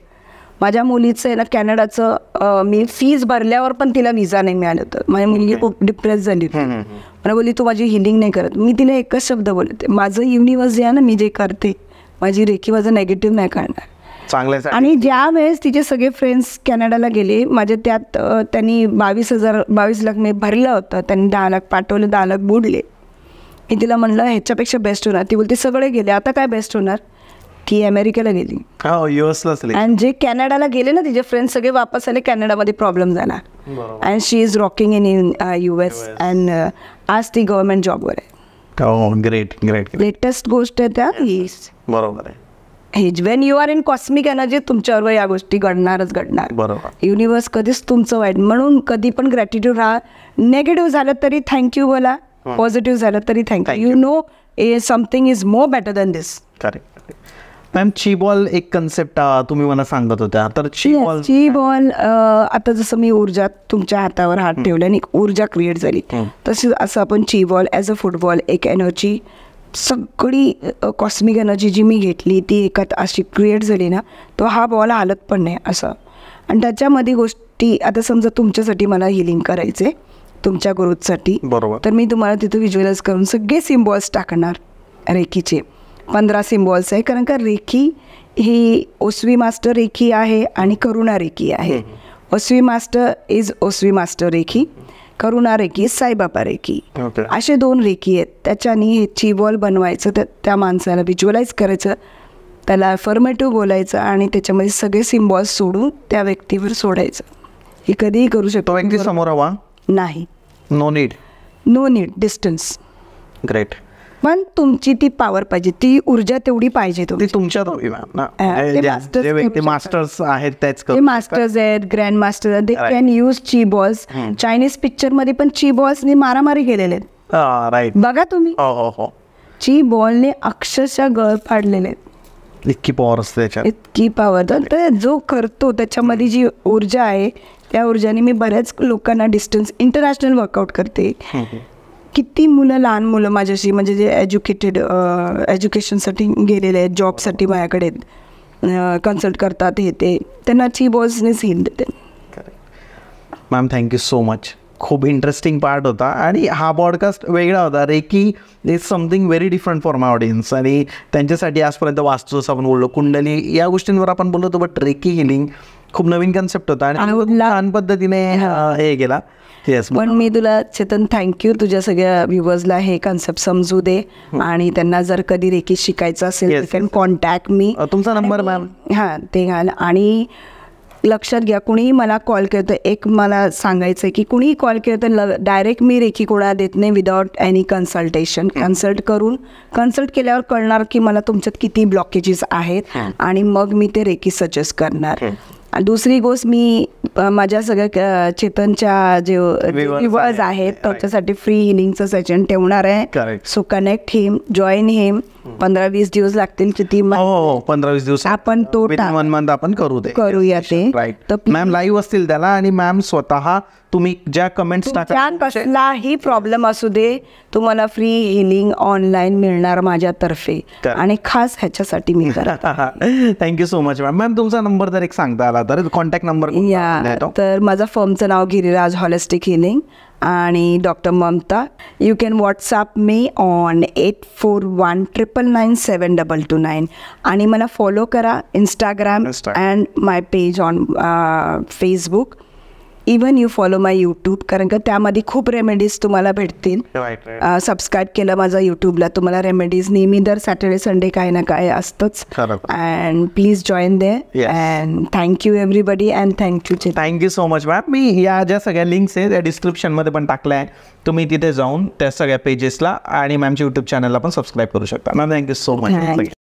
माझ्या मुलीचं आहे ना कॅनडाचं, मी फीज भरल्यावर पण तिला विजा नाही मिळालं होतं. माझी मुलगी खूप डिप्रेस झाली होती. मला बोलली तू माझी हिलिंग नाही करत. मी तिला एकच शब्द बोलते, माझं युनिवर्स जे आहे ना, मी जे करते माझी रेखी माझं नेगेटिव्ह नाही करणार. चांगलं. आणि ज्या वेळेस तिचे सगळे फ्रेंड्स कॅनडाला गेले, माझे त्यात त्यांनी 22 लाख मी भरलं होतं, त्यांनी 10 लाख पाठवले, 10 लाख बुडले. मी तिला म्हणलं ह्याच्यापेक्षा बेस्ट होणार. ती बोलते सगळे गेले, आता काय बेस्ट होणार. ती अमेरिकेला गेली. आणि जे कॅनडाला गेले ना तिचे फ्रेंड्स सगळे वापस आले. कॅनडामध्ये प्रॉब्लेम झाला. And she is rocking in US and आज ती गव्हर्नमेंट जॉबवर आहे. Great great. लेटेस्ट गोष्ट आहे त्या. बरोबर आहे. Wien you are in cosmic energy तुमच्यावर या गोष्टी घडणारच घडणार. बरोबर. युनिवर्स कधीच तुमचं वाईट. म्हणून कधी पण ग्रॅटिट्यूड राहा. नेगेटिव्ह झालं तरी थँक्यू बोला, पॉझिटिव्ह झालं तरी thank you. You know something is more better than this. Correct. Ma'am ची बॉल एक कन्सेप्ट तुम्ही मला सांगत होत्या. तर ची बॉल आता जसं मी ऊर्जा तुमच्या हातावर हात ठेवल्याने ऊर्जा क्रिएट झाली, तसेच असं आपण ची बॉल ॲज अ फुटबॉल एक एनर्जी, सगळी कॉस्मिक एनर्जी जी मी घेतली ती एकात अशी क्रिएट झाली ना, तो हा बॉल हालत पण नाही असं. आणि त्याच्यामध्ये गोष्टी आता समजा तुमच्यासाठी मला हिलिंग करायचे तुमच्या ग्रोथसाठी, बरोबर, तर मी तुम्हाला तिथं व्हिज्युअलाइज करून सगळे सिम्बॉल्स टाकणार. रेखीचे 15 सिम्बॉल्स आहे, कारण का रेखी ही ओसवी मास्टर रेखी आहे आणि करुणा रेखी आहे. ओसवी मास्टर इज ओसवी मास्टर रेखी, करुणा रेकी, साईबाबा रेकी, ओके. असे 2 रेकी आहेत. त्याच्यानी हे ची बॉल बनवायचं, त्या माणसाला व्हिज्युअलाइज करायचं, त्याला अफर्मेटिव्ह बोलायचं आणि त्याच्यामध्ये सगळे सिम्बॉल्स सोडून त्या व्यक्तीवर सोडायचं. हे कधीही करू शकतो. तो व्यक्ती समोर हवा नाही, नो नीड डिस्टन्स. ग्रेट. पण तुमची ती पॉवर पाहिजे, ती ऊर्जा तेवढी पाहिजे. ती तुमच्यात हवी मॅम ना. ते masters जे व्यक्ती करू मास्टर्स आहेत त्याच ते मास्टर्स आहेत, ग्रँड मास्टर आहेत, दे कॅन यूज ची बॉल्स. चायनीज पिक्चर मध्ये पण ची बॉल्सने मारामारी केलेले आहेत. राईट. बघा तुम्ही, हो. ची बॉलने अक्षरशः गळ फाडलेले आहेत. इतकी पॉवर असते त्याच्यात. इतकी पॉवर. तर जो करतो त्याच्यामध्ये जी ऊर्जा आहे, त्या ऊर्जाने मी बऱ्याच लोकांना डिस्टन्स इंटरनॅशनल वर्कआउट करते. किती मुलं, लहान मुलं माझ्याशी, म्हणजे जे एज्युकेशनसाठी गेलेले आहेत, जॉबसाठी माझ्याकडे कन्सल्ट करतात, हे ते त्यांना ची बॉल्सनेच हील देते. Ma'am thank you so much. खूप इंटरेस्टिंग पार्ट होता आणि हा पॉडकास्ट वेगळा होता. Reiki is something very different for my audience आणि त्यांच्यासाठी आजपर्यंत वास्तू जसं आपण बोललो, कुंडली, या गोष्टींवर आपण बोललो होतो. बट रेकी हिलिंग खूप नवीन कन्सेप्ट होता आणि लहान पद्धतीने हे केला. येस. पण मी तुला चेतन थँक्यू, तुझ्या सगळ्या व्ह्युअर्सला हे कन्सेप्ट समजू दे आणि त्यांना जर कधी रेकी शिकायचं असेल तर कॅन कॉन्टॅक्ट मी. तुमचा नंबर मॅम? हां, ते घाल. आणि लक्षात घ्या, कुणीही मला कॉल केलं तर एक मला सांगायचं आहे की कुणीही कॉल केलं तर डायरेक्ट मी रेकी कोणाला देत नाही विदाउट एनी कन्सल्टेशन. कन्सल्ट केल्यावर कळणार की मला तुमच्यात किती ब्लॉकेजेस आहेत आणि मग मी ते रेकी सजेस्ट करणार. दुसरी गोष्ट, मी माझ्या सगळ्या चेतनच्या जे व्ह्युअर्स आहेत त्याच्यासाठी फ्री हिलिंगचं सेशन ठेवणार आहे. सो कनेक्ट हिम, जॉईन हिम. 15-20 दिवस लागतील किती, 15-20 दिवस आपण तो 1 मंथ आपण करूया ते. राईट. मॅम लाईव्ह असतील त्याला आणि मॅम स्वतः तुम्ही ज्या कमेंट्स टाका, कसलाही प्रॉब्लेम असू दे, तुम्हाला फ्री हिलिंग ऑनलाईन मिळणार माझ्यातर्फे आणि खास ह्याच्यासाठी मी करत. Thank you so much ma'am. Ma'am तुमचा नंबर जर एक सांगता आला तर, कॉन्टॅक्ट नंबर? तर माझा फर्मचं नाव गिरिराज हॉलिस्टिक हिलिंग आणि doctor Mamta. You can WhatsApp me on 8419997229 आणि मला फॉलो करा Instagram and my page on Facebook. Even you follow my YouTube, कारण का त्यामध्ये खूप रेमेडीज तुम्हाला भेटतील. सबस्क्राईब केलं माझा यूट्यूबला, तुम्हाला रेमेडीज नेहमी दर सॅटर्डे संडे काही ना काय असतंच. And please join they. And thank you everybody and thank you so much ma'am. मी या ज्या सगळ्या लिंक्स आहेत त्या डिस्क्रिप्शनमध्ये पण टाकल्या आहे, तुम्ही तिथे जाऊन त्या सगळ्या पेजेसला आणि मॅमच्या यूट्यूब चॅनलला पण सबस्क्राईब करू शकता. Ma'am thank you so much.